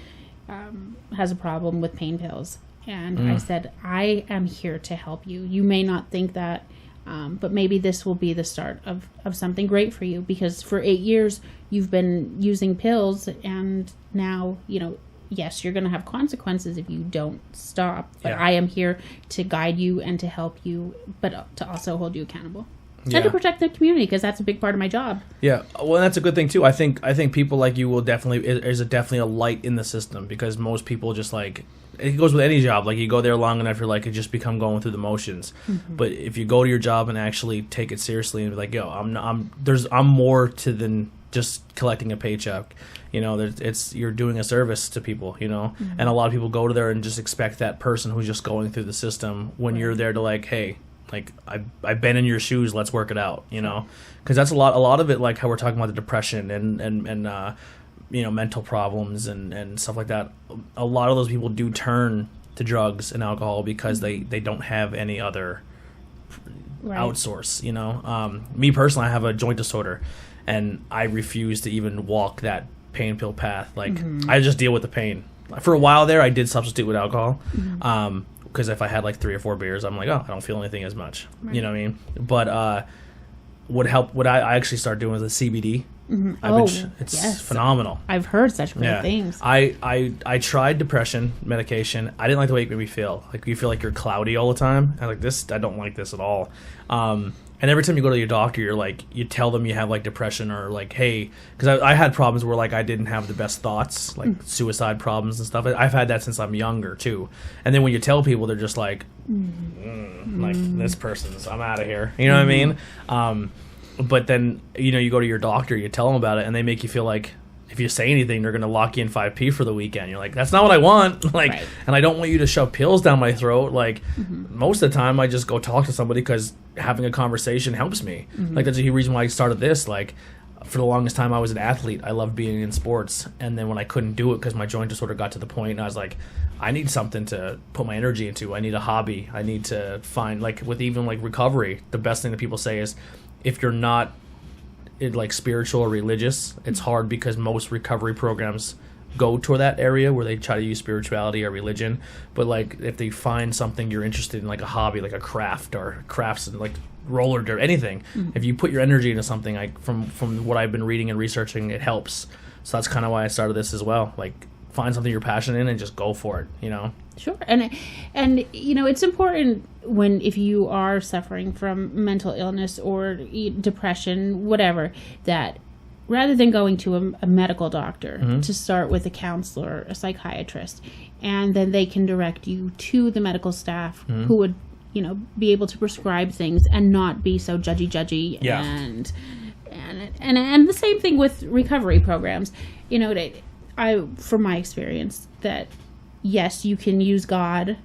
has a problem with pain pills. And I said, I am here to help you. You may not think that, but maybe this will be the start of something great for you because for 8 years you've been using pills and now, yes, you're going to have consequences if you don't stop, but I am here to guide you and to help you, but to also hold you accountable. And to protect the community, because that's a big part of my job. Yeah, well, that's a good thing, too. I think people like you will there's definitely a light in the system, because most people just it goes with any job. Like, you go there long enough, you're like, it just become going through the motions. But if you go to your job and actually take it seriously and be like, yo, I'm more to than just collecting a paycheck. You're doing a service to people, and a lot of people go to there and just expect that person who's just going through the system when you're there to hey, I've been in your shoes, let's work it out, because that's a lot of it, like how we're talking about the depression and mental problems and stuff like that. A lot of those people do turn to drugs and alcohol because they don't have any other outsource, me personally, I have a joint disorder and I refuse to even walk that pain pill path. I just deal with the pain. For a while there, I did substitute with alcohol, because if I had 3 or 4 beers, I'm like, oh, I don't feel anything as much. Right. You know what I mean? But what I actually started doing was the CBD. It's phenomenal. I've heard such great things. I tried depression medication. I didn't like the way it made me feel. You feel like you're cloudy all the time. I don't like this at all. And every time you go to your doctor, you tell them you have depression or hey, because I had problems where I didn't have the best thoughts, suicide problems and stuff. I've had that since I'm younger too. And then when you tell people, they're just this person's, I'm out of here. You know what I mean? But then you go to your doctor, you tell them about it, and they make you feel like if you say anything, they're going to lock you in 5P for the weekend. You're like, that's not what I want. Like, Right. and I don't want you to shove pills down my throat. Like, most of the time I just go talk to somebody because having a conversation helps me. Like, that's a huge reason why I started this. Like, for the longest time I was an athlete. I loved being in sports. And then when I couldn't do it because my joint just sort of got to the point, and I was like, I need something to put my energy into. I need a hobby. I need to find, like, with even like recovery, the best thing that people say is, if you're not like spiritual or religious, it's hard because most recovery programs go to that area where they try to use spirituality or religion. But like, if they find something you're interested in, like a hobby, like a craft or crafts, like roller derby, anything, if you put your energy into something, like from what I've been reading and researching, it helps. So that's kind of why I started this as well. Like, find something you're passionate in and just go for it, you know? Sure. And you know, it's important if you are suffering from mental illness or depression, whatever, that rather than going to a medical doctor, to start with a counselor, a psychiatrist, and then they can direct you to the medical staff who would, you know, be able to prescribe things and not be so judgy. Yeah. And the same thing with recovery programs. You know, from my experience, that yes, you can use God,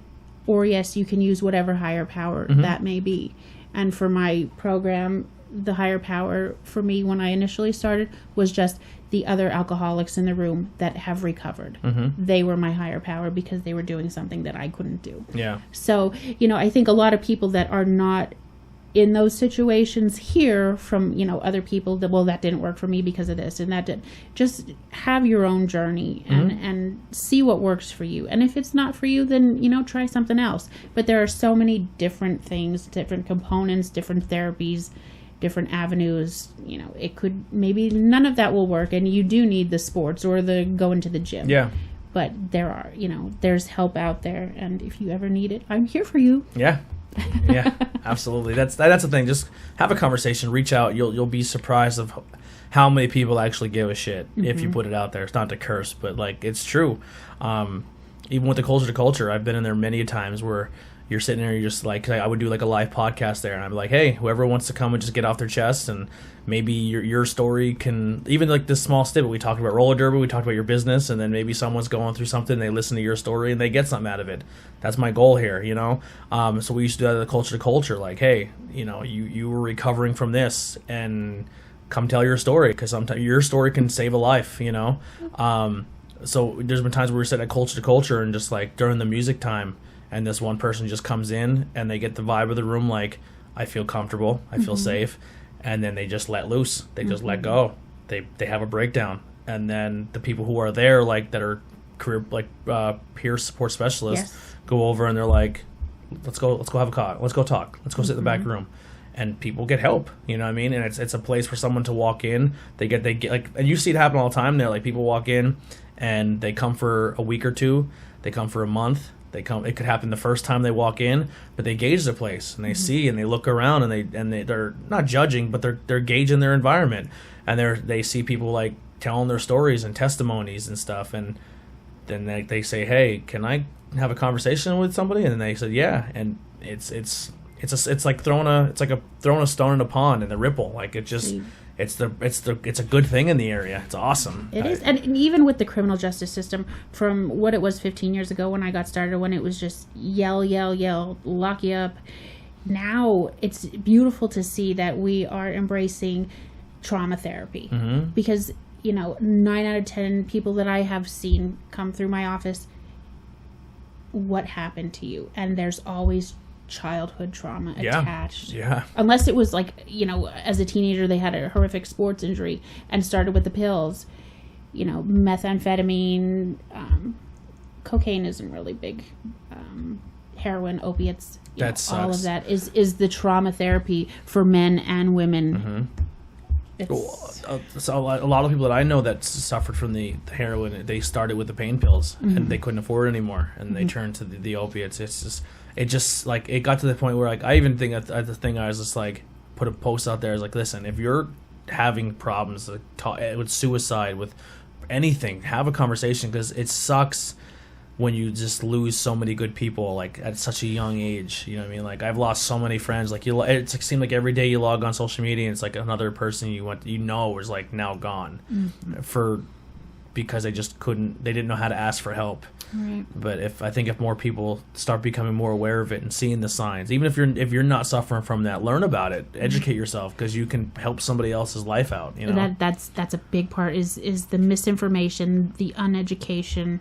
or yes, you can use whatever higher power that may be. And for my program, the higher power for me when I initially started was just the other alcoholics in the room that have recovered. They were my higher power because they were doing something that I couldn't do. Yeah. So, you know, I think a lot of people that are not in those situations hear from, you know, other people that, well, that didn't work for me because of this and that did. Just have your own journey and see what works for you. And if it's not for you, then, you know, try something else. But there are so many different things, different components, different therapies, different avenues. You know, it could, maybe none of that will work, and you do need the sports or the going to the gym. Yeah. But there are, you know, there's help out there, and if you ever need it, I'm here for you. Yeah. Yeah, absolutely. That's the thing. Just have a conversation, reach out. You'll be surprised of how many people actually give a shit if you put it out there. It's not to curse, but like, it's true. Even with the culture to culture, I've been in there many times where you're sitting there, you're just like, I would do like a live podcast there, and I'm like, hey, whoever wants to come and just get off their chest, and maybe your story can, even like this small snippet, we talked about roller derby, we talked about your business, and then maybe someone's going through something, they listen to your story and they get something out of it. That's my goal here, you know? So we used to do that at the culture to culture, like, hey, you know, you were recovering from this, and come tell your story, because sometimes your story can save a life, you know? So there's been times where we're sitting at culture to culture, and just like during the music time, and this one person just comes in and they get the vibe of the room, like, I feel comfortable, I feel safe, and then they just let loose, they just let go, they have a breakdown, and then the people who are there, like, that are career, like, peer support specialists, go over and they're like, let's go have a talk, let's go talk, let's go sit in the back room, and people get help, you know what I mean? And it's a place for someone to walk in, they get like, and you see it happen all the time there, like, people walk in and they come for a week or two, they come for a month, they come, it could happen the first time they walk in, but they gauge the place, and they see, and they look around, and they're not judging, but they're gauging their environment, and they see people like telling their stories and testimonies and stuff, and then they say, hey, can I have a conversation with somebody? And then they said, yeah, and it's like throwing a stone in a pond, and the ripple, like, it just, it's a good thing in the area. It's awesome. It is. And even with the criminal justice system, from what it was 15 years ago when I got started, when it was just yell, lock you up, now it's beautiful to see that we are embracing trauma therapy. Because, you know, 9 out of 10 people that I have seen come through my office, what happened to you? And there's always childhood trauma attached. Yeah. Unless it was like, you know, as a teenager they had a horrific sports injury and started with the pills. You know, methamphetamine, cocaine isn't really big. Heroin, opiates, That sucks. all of that is the trauma therapy for men and women. So a lot of people that I know that suffered from the heroin, they started with the pain pills, and they couldn't afford it anymore, and they turned to the opiates. It just like, it got to the point where, like, I even think at the thing, I was just like, put a post out there, I was like, listen, if you're having problems with suicide, with anything, have a conversation, because it sucks when you just lose so many good people, like, at such a young age. You know what I mean? Like, I've lost so many friends. Like, it seemed like every day you log on social media, and it's like another person you know is like now gone for because they just couldn't, they didn't know how to ask for help. Right. But I think if more people start becoming more aware of it and seeing the signs, even if you're not suffering from that, learn about it, educate yourself, because you can help somebody else's life out. You know, that's a big part is the misinformation, the uneducation,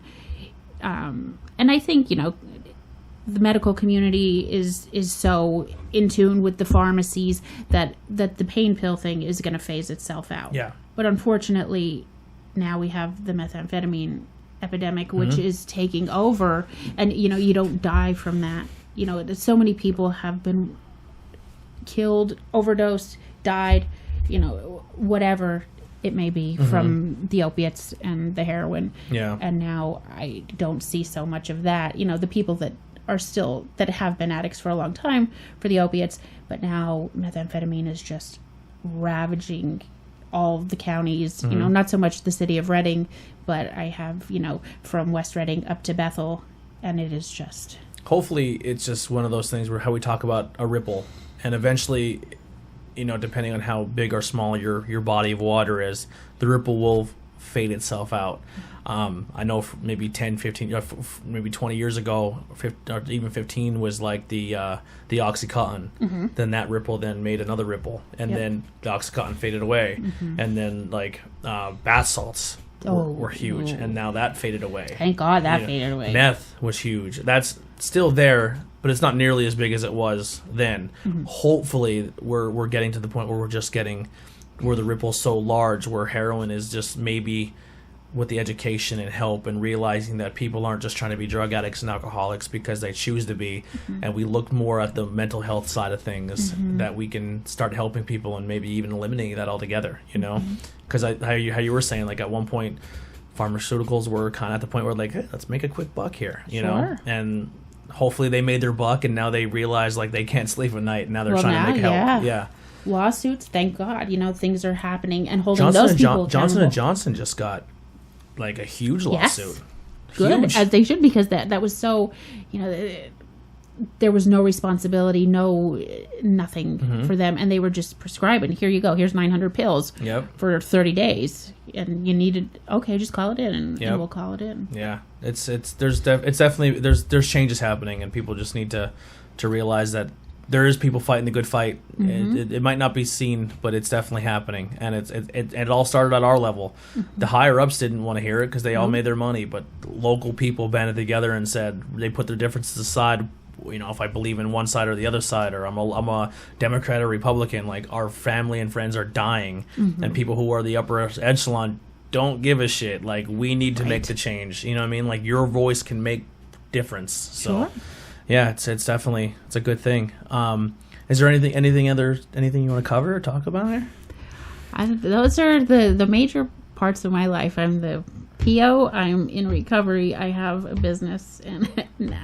and I think the medical community is so in tune with the pharmacies that the pain pill thing is going to phase itself out. Yeah. But unfortunately, now we have the methamphetamine epidemic, which is taking over, and you don't die from that. So many people have been killed, overdosed, died, whatever it may be from the opiates and the heroin. Yeah. And now I don't see so much of that. The people that have been addicts for a long time for the opiates, but now methamphetamine is just ravaging all the counties, not so much the city of Reading, but I have, from West Reading up to Bethel, and it is just... Hopefully it's just one of those things where how we talk about a ripple, and eventually, depending on how big or small your body of water is, the ripple will fade itself out. I know maybe 10, 15, maybe 20 years ago, or even 15 was like the Oxycontin. Then that ripple then made another ripple, and then the Oxycontin faded away, and then like bath salts were huge, and now that faded away. Thank God that faded away. Meth was huge. That's still there, but it's not nearly as big as it was then. Hopefully, we're getting to the point where where the ripple's so large, where heroin is just maybe, with the education and help and realizing that people aren't just trying to be drug addicts and alcoholics because they choose to be, and we look more at the mental health side of things, that we can start helping people and maybe even eliminating that altogether, because how you were saying, like at one point pharmaceuticals were kind of at the point where like, hey, let's make a quick buck here, know, and hopefully they made their buck, and now they realize like they can't sleep at night, and now they're trying to make help. Lawsuits, thank God, things are happening and holding Johnson those people accountable. Johnson & Johnson just got like a huge lawsuit. Good, huge. as they should, because that was so, there was no responsibility, nothing for them, and they were just prescribing, here you go, here's 900 pills for 30 days, and you needed, okay, just call it in, and we'll call it in. Yeah, it's definitely there's changes happening, and people just need to realize that there is people fighting the good fight. It might not be seen, but it's definitely happening, and it all started at our level. The higher ups didn't want to hear it because they all made their money, but local people banded together and said, they put their differences aside. If I believe in one side or the other side, or I'm a Democrat or Republican, like our family and friends are dying, and people who are the upper echelon don't give a shit. Like, we need to make the change. You know what I mean? Like, your voice can make difference. So. Yeah, it's definitely a good thing. Is there anything you want to cover or talk about here? Those are the major parts of my life. I'm the PO. I'm in recovery. I have a business, and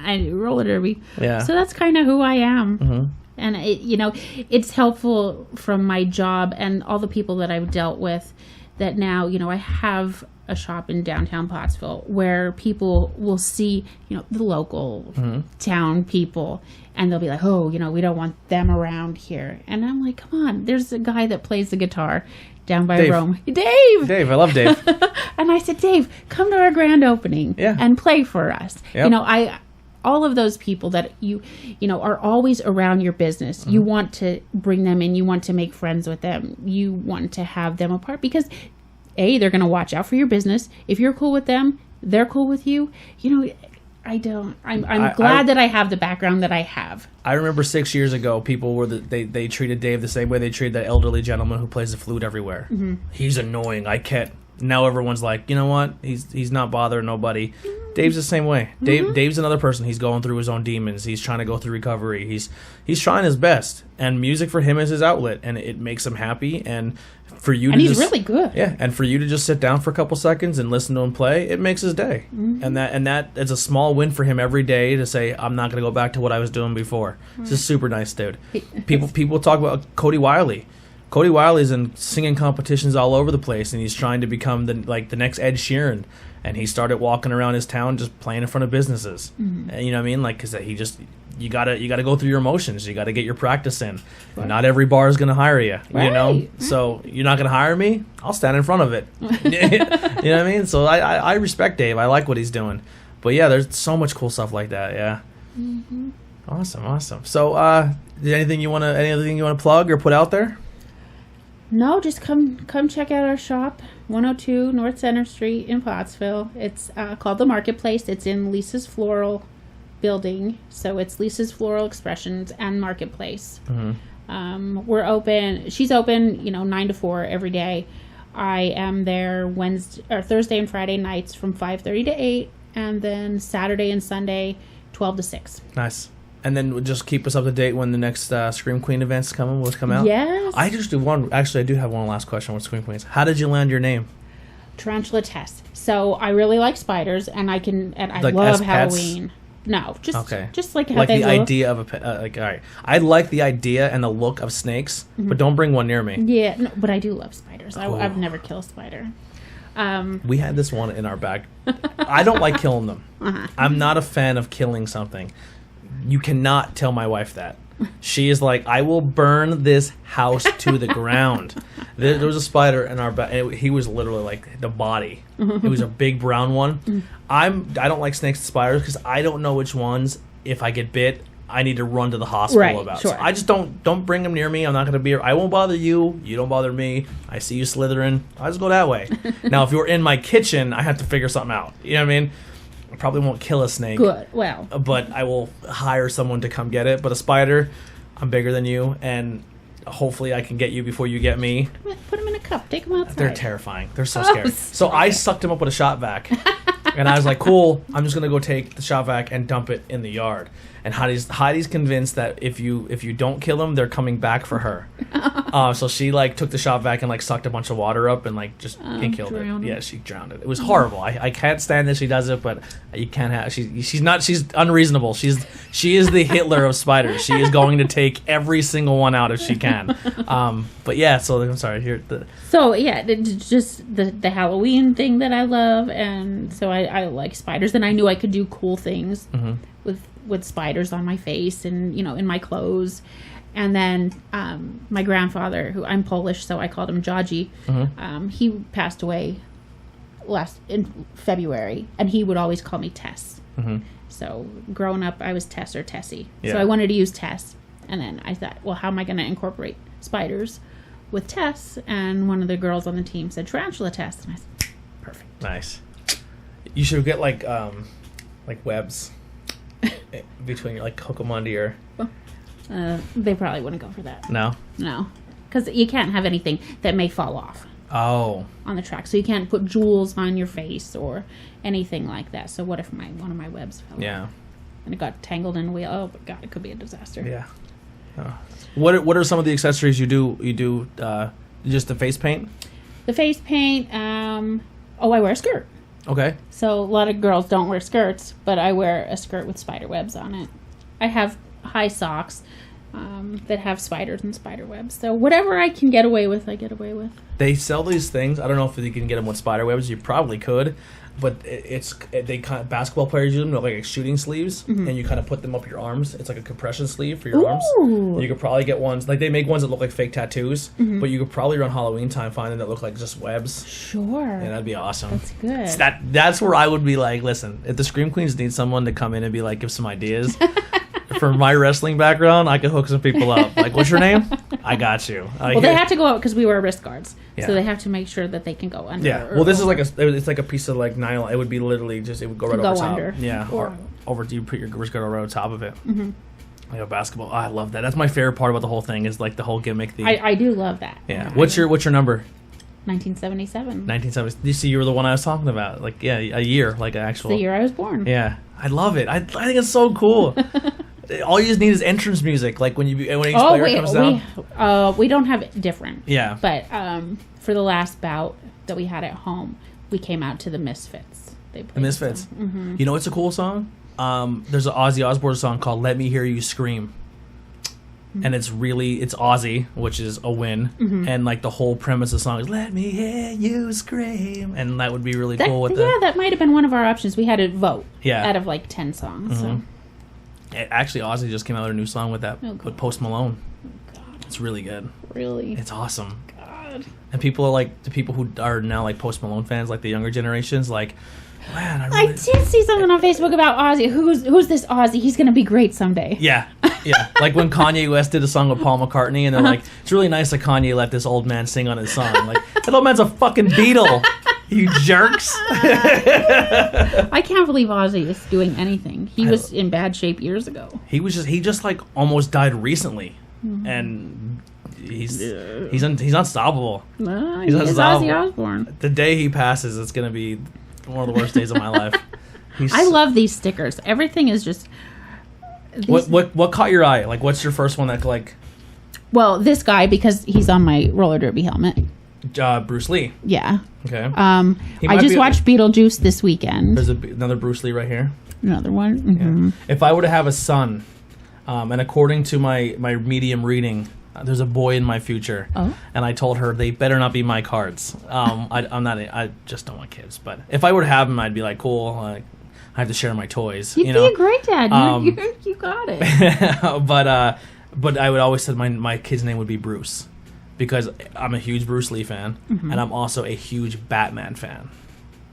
I do roller derby. Yeah. So that's kind of who I am. And it's helpful from my job and all the people that I've dealt with, that now I have a shop in downtown Pottsville where people will see, the local town people, and they'll be like, oh, we don't want them around here. And I'm like, come on, there's a guy that plays the guitar down by Rome. Dave, I love Dave. And I said, Dave, come to our grand opening and play for us. Yep. All of those people that you are always around your business. You want to bring them in. You want to make friends with them. You want to have them a part, because they're going to watch out for your business. If you're cool with them, they're cool with you. I'm glad that I have the background that I have. I remember 6 years ago, people were they treated Dave the same way they treated that elderly gentleman who plays the flute everywhere. He's annoying. I can't. Now everyone's like, you know what? He's not bothering nobody. Dave's the same way. Dave's another person. He's going through his own demons. He's trying to go through recovery. He's trying his best, and music for him is his outlet, and it makes him happy. And for you, he's really good. Yeah, and for you to just sit down for a couple seconds and listen to him play, it makes his day. And that is a small win for him every day, to say, I'm not going to go back to what I was doing before. He's a super nice dude. People talk about Cody Wiley. Cody Wiley's in singing competitions all over the place, and he's trying to become the next Ed Sheeran. And he started walking around his town just playing in front of businesses. And, you know what I mean? Like, because you gotta go through your emotions. You gotta get your practice in. Right. Not every bar is gonna hire you. Right. You know, so you're not gonna hire me. I'll stand in front of it. You know what I mean? So I respect Dave. I like what he's doing. But yeah, there's so much cool stuff like that. Yeah. Mm-hmm. Awesome. So, anything you wanna plug or put out there? No, just come check out our shop, 102 North Center Street in Pottsville. It's called The Marketplace. It's in Lisa's Floral building, so it's Lisa's Floral Expressions and Marketplace. Mm-hmm. We're open. She's open, 9 to 4 every day. I am there Thursday and Friday nights from 5:30 to 8, and then Saturday and Sunday 12 to 6. Nice. And then just keep us up to date when the next Scream Queen events will come out. Yes. I just do one. Actually, I do have one last question with Scream Queens. How did you land your name? Tarantula Tess. So I really like spiders, and I like love as Halloween. Pets? No, just like how like they the look. idea of a pet. All right, I like the idea and the look of snakes, but don't bring one near me. Yeah, no, but I do love spiders. I've never killed a spider. We had this one in our bag. I don't like killing them. Uh-huh. I'm not a fan of killing something. You cannot tell my wife that. She is like, I will burn this house to the ground. There was a spider in our bag. He was literally like the body. It was a big brown one. I don't like snakes and spiders because I don't know which ones, if I get bit, I need to run to the hospital about. Sure. So I just don't bring them near me. I'm not going to be. I won't bother you. You don't bother me. I see you slithering. I just go that way. Now, if you're in my kitchen, I have to figure something out. You know what I mean? I probably won't kill a snake. Good. Well. But I will hire someone to come get it. But a spider, I'm bigger than you, and hopefully I can get you before you get me. Put them in a cup. Take them outside. They're terrifying. They're so scary. So I sucked him up with a shop vac. And I was like, cool, I'm just going to go take the shop vac and dump it in the yard. And Heidi's convinced that if you don't kill them, they're coming back for her. So she took the shop vac and sucked a bunch of water up and just killed it. Yeah, she drowned it. It was horrible. I can't stand that she does it, but you can't have. She's unreasonable. She is the Hitler of spiders. She is going to take every single one out if she can. But yeah, so I'm sorry. So yeah, it's just the Halloween thing that I love, and so I like spiders, and I knew I could do cool things with spiders on my face and in my clothes. And then my grandfather, who I'm Polish, so I called him Jaji, he passed away in February, and he would always call me Tess. So growing up, I was Tess or Tessie. Yeah. So I wanted to use Tess, and then I thought, well, how am I going to incorporate spiders with Tess? And one of the girls on the team said Tarantula Tess, and I said, perfect. Nice. You should get like webs between hook them onto your. They probably wouldn't go for that. No, because you can't have anything that may fall off. Oh. On the track, so you can't put jewels on your face or anything like that. So what if one of my webs fell off? And it got tangled in a wheel? Oh, but God, it could be a disaster. Yeah. Oh. What are some of the accessories you do? You do just the face paint? The face paint. I wear a skirt. Okay. So a lot of girls don't wear skirts, but I wear a skirt with spider webs on it. I have high socks that have spiders and spider webs. So whatever I can get away with, I get away with. They sell these things. I don't know if you can get them with spider webs. You probably could, but basketball players use them like shooting sleeves, and you kind of put them up your arms. It's like a compression sleeve for your arms. You could probably get ones they make ones that look like fake tattoos, but you could probably around Halloween time find them that look like just webs. Sure. Yeah, that'd be awesome. That's good. So that's where I would be like, listen, if the Scream Queens need someone to come in and be like, give some ideas. For my wrestling background, I could hook some people up. Like, what's your name? I got you. They have to go out because we wear wrist guards, so they have to make sure that they can go under. Yeah. Well, this is it's like a piece of nylon. It would be literally it would go right over top. Under. Yeah. Or over. You put your wrist guard right on top of it. Like a basketball. Oh, I love that. That's my favorite part about the whole thing is the whole gimmick. I do love that. Yeah. What's your number? 1977. 1970. You see, you were the one I was talking about. A year, actual. It's the year I was born. Yeah. I love it. I think it's so cool. All you just need is entrance music, when each player comes down. We don't have it different. Yeah. But for the last bout that we had at home, we came out to the Misfits. They played the Misfits. You know, it's a cool song. There's an Ozzy Osbourne song called "Let Me Hear You Scream." and it's Aussie, which is a win, and like the whole premise of the song is "Let me hear you scream," and that would be really cool with yeah, that might have been one of our options. We had to vote out of like 10 songs. So. Actually, Aussie just came out with a new song with with Post Malone. Oh, God. It's really good. Really? It's awesome. God. And people are like, the people who are now like Post Malone fans, like the younger generations, like, man, I did see something on Facebook about Ozzy. Who's this Ozzy? He's going to be great someday. Yeah. Like when Kanye West did a song with Paul McCartney, and they're like, it's really nice that Kanye let this old man sing on his song. Like, that old man's a fucking Beatle. You jerks. I can't believe Ozzy is doing anything. He was in bad shape years ago. He just like almost died recently. And he's unstoppable. He's Ozzy Osbourne. The day he passes, it's going to be one of the worst days of my life. I love these stickers. Everything is just... What caught your eye? Like, what's your first one that like... Well, this guy, because he's on my roller derby helmet. Bruce Lee. Yeah. Okay. I just watched Beetlejuice this weekend. There's another Bruce Lee right here. Another one. Mm-hmm. Yeah. If I were to have a son, and according to my medium reading, there's a boy in my future. Oh. And I told her they better not be my cards. I just don't want kids. But if I were to have them, I'd be like, cool. I have to share my toys. You'd be a great dad. You got it. But I would always say my kid's name would be Bruce. Because I'm a huge Bruce Lee fan, and I'm also a huge Batman fan.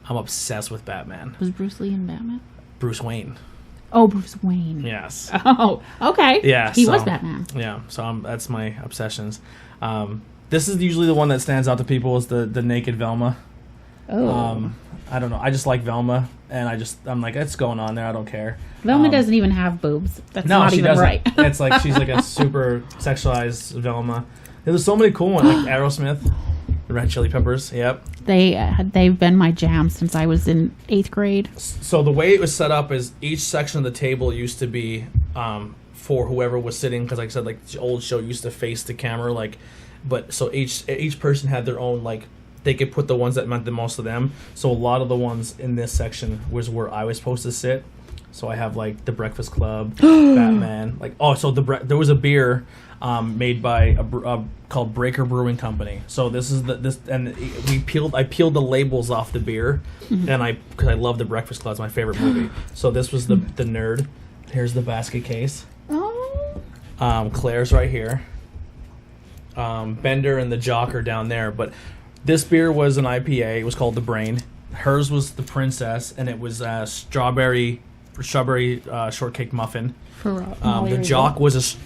I'm obsessed with Batman. Was Bruce Lee in Batman? Bruce Wayne. Oh, Bruce Wayne. Yes. Oh, okay. Yeah. He was Batman. Yeah, so that's my obsessions. This is usually the one that stands out to people is the naked Velma. Oh. I don't know. I just like Velma, and I'm like, it's going on there. I don't care. Velma doesn't even have boobs. That's no, not she even doesn't. right. It's like she's like a super sexualized Velma. There's so many cool ones, like Aerosmith, the Red Chili Peppers. Yep. They've been my jam since I was in 8th grade. So the way it was set up is each section of the table used to be for whoever was sitting, because like I said, like the old show used to face the camera, like, but so each person had their own, like, they could put the ones that meant the most to them. So a lot of the ones in this section was where I was supposed to sit. So I have like the Breakfast Club, Batman, like so there was a beer made by called Breaker Brewing Company. So this is and I peeled the labels off the beer, and because I love the Breakfast Club, it's my favorite movie. So this was the nerd. Here's the basket case. Oh. Claire's right here. Bender and the Jock are down there, but this beer was an IPA. It was called the Brain. Hers was the Princess, and it was strawberry shortcake muffin. The Jock was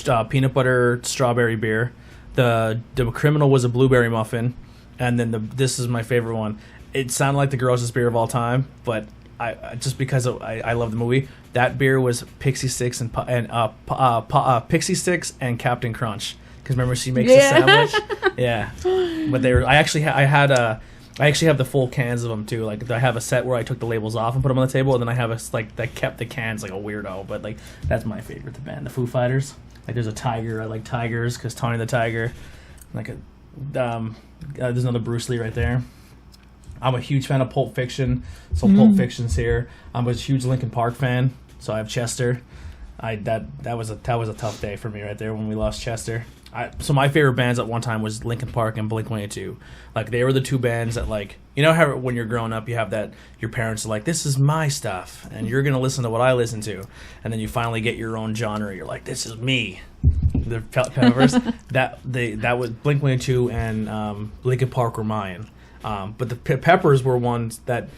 a peanut butter strawberry beer. The Criminal was a blueberry muffin, and then this is my favorite one. It sounded like the grossest beer of all time, but I just because I love the movie. That beer was Pixie Sticks and Pixie Sticks and Captain Crunch. Because remember she makes a sandwich. Yeah, but I actually have the full cans of them too. Like I have a set where I took the labels off and put them on the table, and then I have that kept the cans like a weirdo. But like that's my favorite, the band, the Foo Fighters. Like there's a tiger. I like tigers because Tony the Tiger. Like there's another Bruce Lee right there. I'm a huge fan of Pulp Fiction, so Pulp Fiction's here. I'm a huge Linkin Park fan, so I have Chester. That was a tough day for me right there when we lost Chester. So my favorite bands at one time was Linkin Park and Blink-182. Like they were the two bands that, like, you know how when you're growing up you have that your parents are like, this is my stuff and you're gonna listen to what I listen to, and then you finally get your own genre. You're like, this is me. The Peppers that was Blink-182 and Linkin Park were mine. But the Peppers were ones that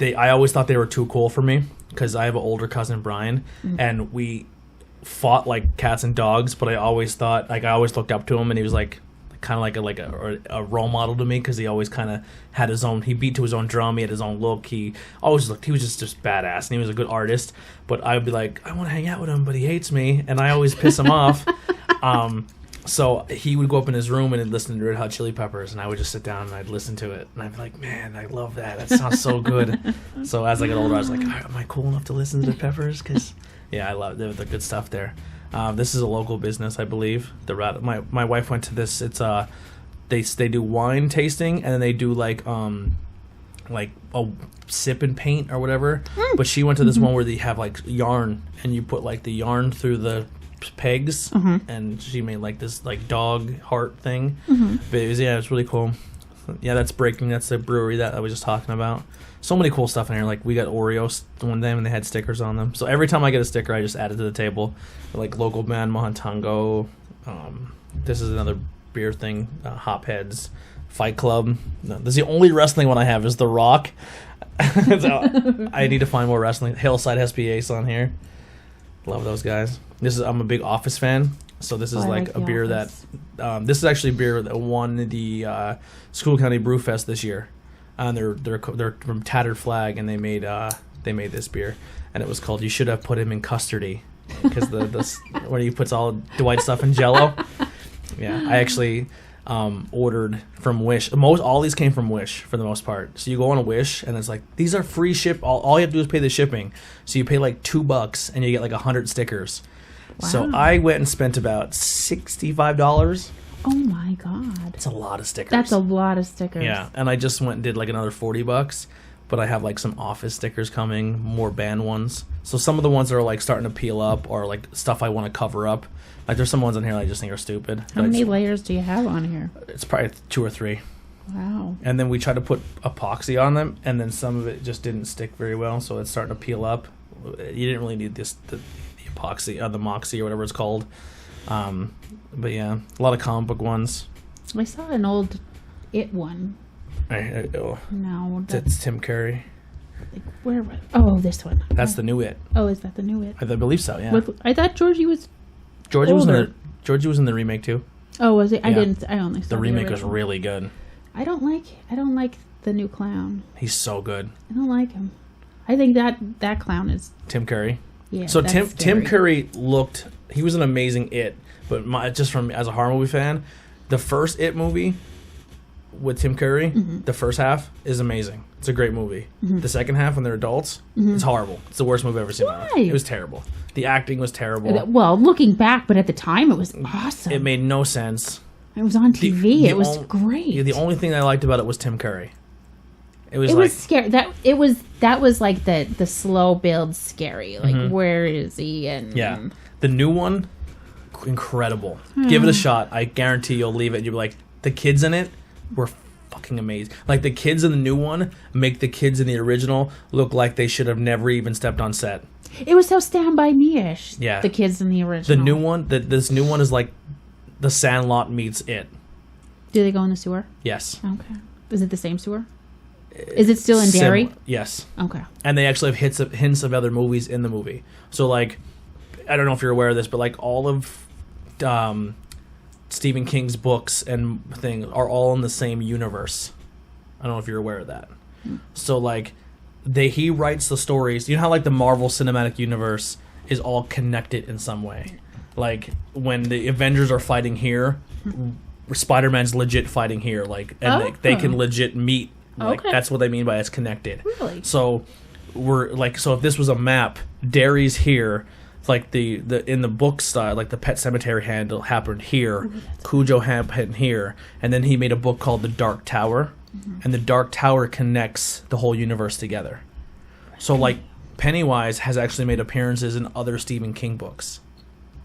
I always thought they were too cool for me because I have an older cousin, Brian, and we fought like cats and dogs, but I always thought, like, I always looked up to him, and he was like kind of like a role model to me because he always kind of had his own, he beat to his own drum, he had his own look, he was just badass, and he was a good artist. But I would be like, I want to hang out with him, but he hates me, and I always piss him off. So he would go up in his room and he'd listen to Red Hot Chili Peppers, and I would just sit down and I'd listen to it, and I'd be like, man, I love that. That sounds so good. So as I got older, I was like, am I cool enough to listen to the Peppers? Because yeah, I love the good stuff there. This is a local business, I believe. My wife went to this. It's they do wine tasting, and then they do like a sip and paint or whatever. But she went to this one where they have like yarn, and you put like the yarn through the pegs, and she made like this like dog heart thing. But it's really cool. Yeah, that's Breaking. That's the brewery that I was just talking about. So many cool stuff in here. Like we got Oreos one day and they had stickers on them. So every time I get a sticker, I just add it to the table. Like Local Man, Mohantango. This is another beer thing. Hopheads, Fight Club. No, this is the only wrestling one I have is The Rock. So I need to find more wrestling. Hillside SPA's on here. Love those guys. I'm a big Office fan. So this is like a beer Office. that this is actually a beer that won the School County Brew Fest this year. And they're from Tattered Flag, and they made this beer, and it was called "You Should Have Put Him in Custody," because the where he puts all Dwight stuff in Jello. Yeah, I actually ordered from Wish. All these came from Wish for the most part. So you go on a Wish, and it's like these are free ship. All you have to do is pay the shipping. So you pay like $2, and you get like 100 stickers. Wow. So I went and spent about $65. Oh my god. It's a lot of stickers. That's a lot of stickers. Yeah, and I just went and did like another $40, but I have like some Office stickers coming, more band ones. So some of the ones that are like starting to peel up or like stuff I want to cover up. Like there's some ones in here I just think are stupid. How many layers do you have on here? It's probably 2 or 3. Wow. And then we tried to put epoxy on them, and then some of it just didn't stick very well, so it's starting to peel up. You didn't really need the epoxy, the Moxie or whatever it's called. But yeah, a lot of comic book ones. I saw an old It one. No, It's Tim Curry. Like, where was? Oh, this one. That's the new It. Oh, is that the new It? I believe so. Yeah. I thought Georgie was. Georgie older. was in the remake too. Oh, was it? I Yeah. didn't. I only saw The remake was original. really good. I don't like the new clown. He's so good. I don't like him. I think that clown is. Tim Curry. Yeah. So that's Tim scary. Curry he was an amazing It, but just from as a horror movie fan, the first It movie with Tim Curry, the first half is amazing. It's a great movie. The second half when they're adults, it's horrible. It's the worst movie I've ever seen. in my life. Why? It was terrible. The acting was terrible. Well, looking back, but at the time it was awesome. It made no sense. It was on TV. It was great. Yeah, the only thing I liked about it was Tim Curry. It was It like was scary. That was like the slow build scary. Like where is he? And yeah, the new one, incredible. Give it a shot. I guarantee you'll leave it. And you'll be like, the kids in it were fucking amazing. Like the kids in the new one make the kids in the original look like they should have never even stepped on set. it was so Stand By Me-ish. Yeah. The kids in the original. The new one, this new one is like the Sandlot meets It. Do they go in the sewer? Yes. Okay. Is it the same sewer? Is it still in Derry? Similar. Yes. Okay. And they actually have hints of other movies in the movie. So, like, I don't know if you're aware of this, but, like, all of Stephen King's books and things are all in the same universe. I don't know if you're aware of that. So, like, he writes the stories. You know how, like, the Marvel Cinematic Universe is all connected in some way? Like, when the Avengers are fighting here, Spider-Man's legit fighting here. Like, and they can legit meet. Like, Okay. that's what they mean by it's connected. Really? So if this was a map, Derry's here. It's like the in the book style, like the Pet Cemetery handle happened here, Cujo happened here, and then he made a book called The Dark Tower, and the Dark Tower connects the whole universe together. So like Pennywise has actually made appearances in other Stephen King books.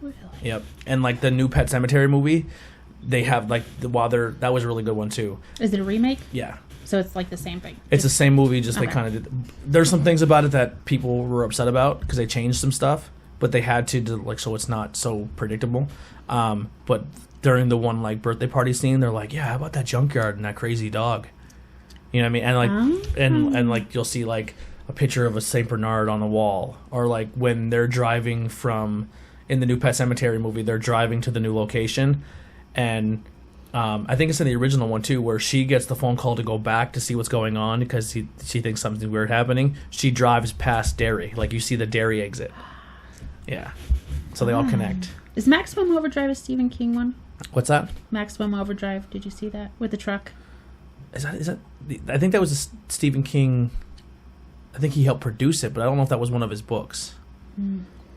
Really? Yep, and like the new Pet Cemetery movie, they have like that was a really good one too. Is it a remake? Yeah. So it's like the same thing. It's the same movie, just they Okay. kind of did. There's some things about it that people were upset about because they changed some stuff, but they had to like so it's not so predictable. But during the one like birthday party scene, they're like, "Yeah, how about that junkyard and that crazy dog?" You know what I mean? And like and like you'll see like a picture of a Saint Bernard on the wall, or like when they're driving from in the new Pet Cemetery movie, they're driving to the new location, and. I think it's in the original one too, where she gets the phone call to go back to see what's going on because she thinks something weird happening. She drives past Derry, like you see the Derry exit. Yeah, so they all connect. Is Maximum Overdrive a Stephen King one? What's that? Maximum Overdrive. Did you see that with the truck? Is that? I think that was a Stephen King. I think he helped produce it, but I don't know if that was one of his books.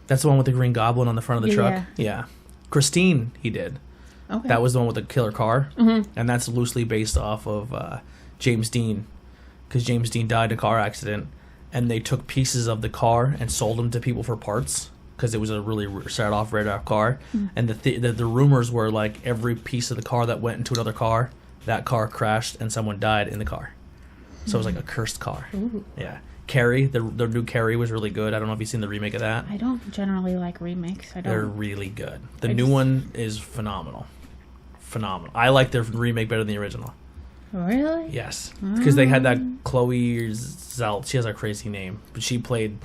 That's the one with the Green Goblin on the front of the truck. Yeah, Christine, he did. Okay. That was the one with the killer car, and that's loosely based off of James Dean, because James Dean died in a car accident, and they took pieces of the car and sold them to people for parts. because it was a really started off radar car, and the rumors were like every piece of the car that went into another car, that car crashed and someone died in the car. So it was like a cursed car. Ooh. Yeah. Carrie, the new Carrie was really good. I don't know if you've seen the remake of that. I don't generally like remakes. They're really good. The new one is phenomenal. Phenomenal. I like the remake better than the original. Really? Yes. Because they had that Chloe Zelt. She has a crazy name. But she played...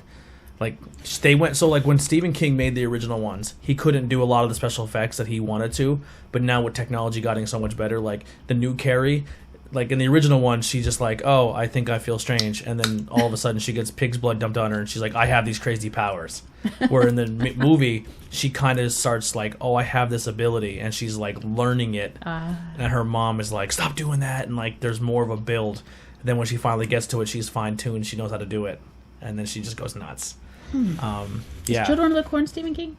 Like, they went... So, like, when Stephen King made the original ones, he couldn't do a lot of the special effects that he wanted to. But now with technology getting so much better, like, the new Carrie... Like, in the original one, she's just like, oh, I think I feel strange. And then all of a sudden, she gets pig's blood dumped on her, and she's like, I have these crazy powers. Where in the movie, she kind of starts like, oh, I have this ability. And she's, like, learning it. And her mom is like, stop doing that. And, like, there's more of a build. And then when she finally gets to it, she's fine-tuned. She knows how to do it. And then she just goes nuts. Yeah. Is Children of the Corn Stephen King?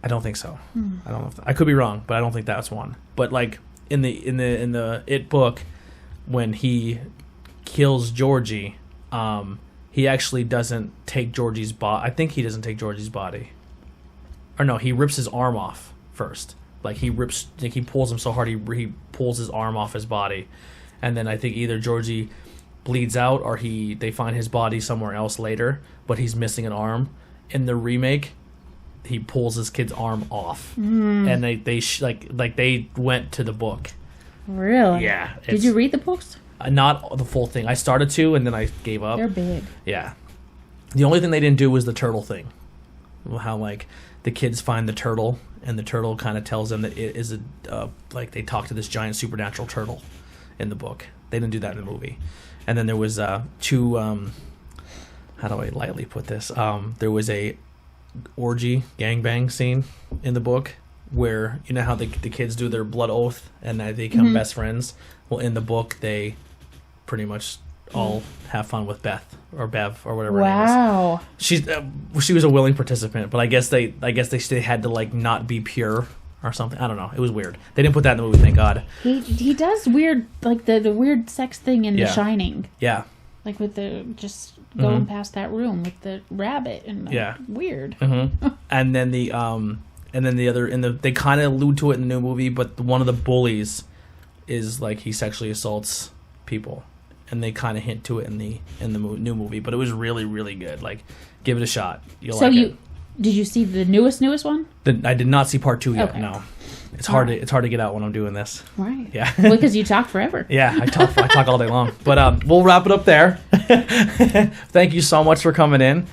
I don't think so. I don't know. I could be wrong, but I don't think that's one. But, like, in the It book... When he kills Georgie, he actually doesn't take Georgie's body. I think he doesn't take Georgie's body. Or no, he rips his arm off first. Like he pulls him so hard he pulls his arm off his body. And then I think either Georgie bleeds out or they find his body somewhere else later, but he's missing an arm. In the remake, he pulls his kid's arm off. And they went to the book. Really? Yeah. Did you read the books? Not the full thing. I started to, and then I gave up. They're big. Yeah. The only thing they didn't do was the turtle thing. How, like, the kids find the turtle, and the turtle kind of tells them that it is like, they talk to this giant supernatural turtle in the book. They didn't do that in the movie. And then there was two, how do I lightly put this? There was a orgy gangbang scene in the book, where you know how the kids do their blood oath and they become best friends. Well, in the book, they pretty much all have fun with Beth or Bev or whatever her name is. She was a willing participant, but I guess they had to like not be pure or something. I don't know. It was weird. They didn't put that in the movie. Thank God. He does weird like the weird sex thing in The Shining. Yeah. Like with the just going past that room with the rabbit and weird. And then the other they kind of allude to it in the new movie, but one of the bullies is like he sexually assaults people, and they kind of hint to it in the new movie. But it was really, really good. Like, give it a shot. You'll like it. Did you see the newest one? I did not see part 2 yet. Okay. No, it's hard to get out when I'm doing this. Right. Yeah. Well, because you talk forever. Yeah, I talk all day long. But we'll wrap it up there. Thank you so much for coming in.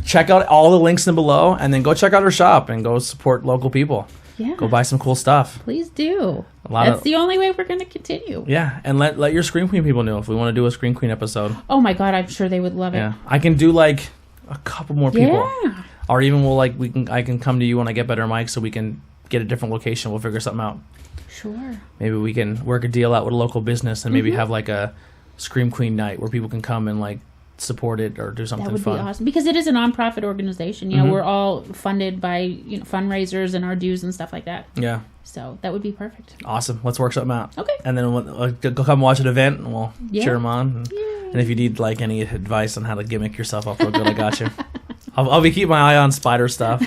Check out all the links in below, and then go check out our shop and go support local people. Yeah. Go buy some cool stuff. Please do. That's the only way we're going to continue. Yeah, and let your Scream Queen people know if we want to do a Scream Queen episode. Oh my God, I'm sure they would love it. Yeah, I can do like a couple more people. Yeah. Or even I can come to you when I get better mics so we can get a different location. We'll figure something out. Sure. Maybe we can work a deal out with a local business and maybe have like a Scream Queen night where people can come and like support it or do something fun. That would be awesome because it is a nonprofit organization. You know, we're all funded by fundraisers and our dues and stuff like that. Yeah. So that would be perfect. Awesome. Let's work something out. Okay. And then go come watch an event and we'll cheer them on. And if you need like any advice on how to gimmick yourself up real good, I got you. I'll be keeping my eye on spider stuff.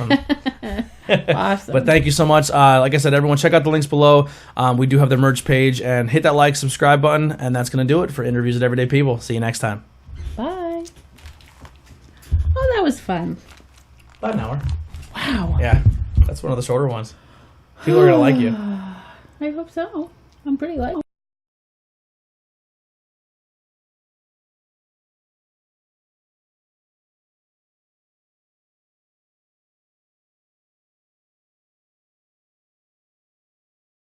Awesome. But thank you so much. Like I said, everyone, check out the links below. We do have the merch page, and hit that like, subscribe button, and that's going to do it for Interviews with Everyday People. See you next time. Bye. Oh, that was fun. About an hour. Wow. Yeah, that's one of the shorter ones. People are going to like you. I hope so. I'm pretty light.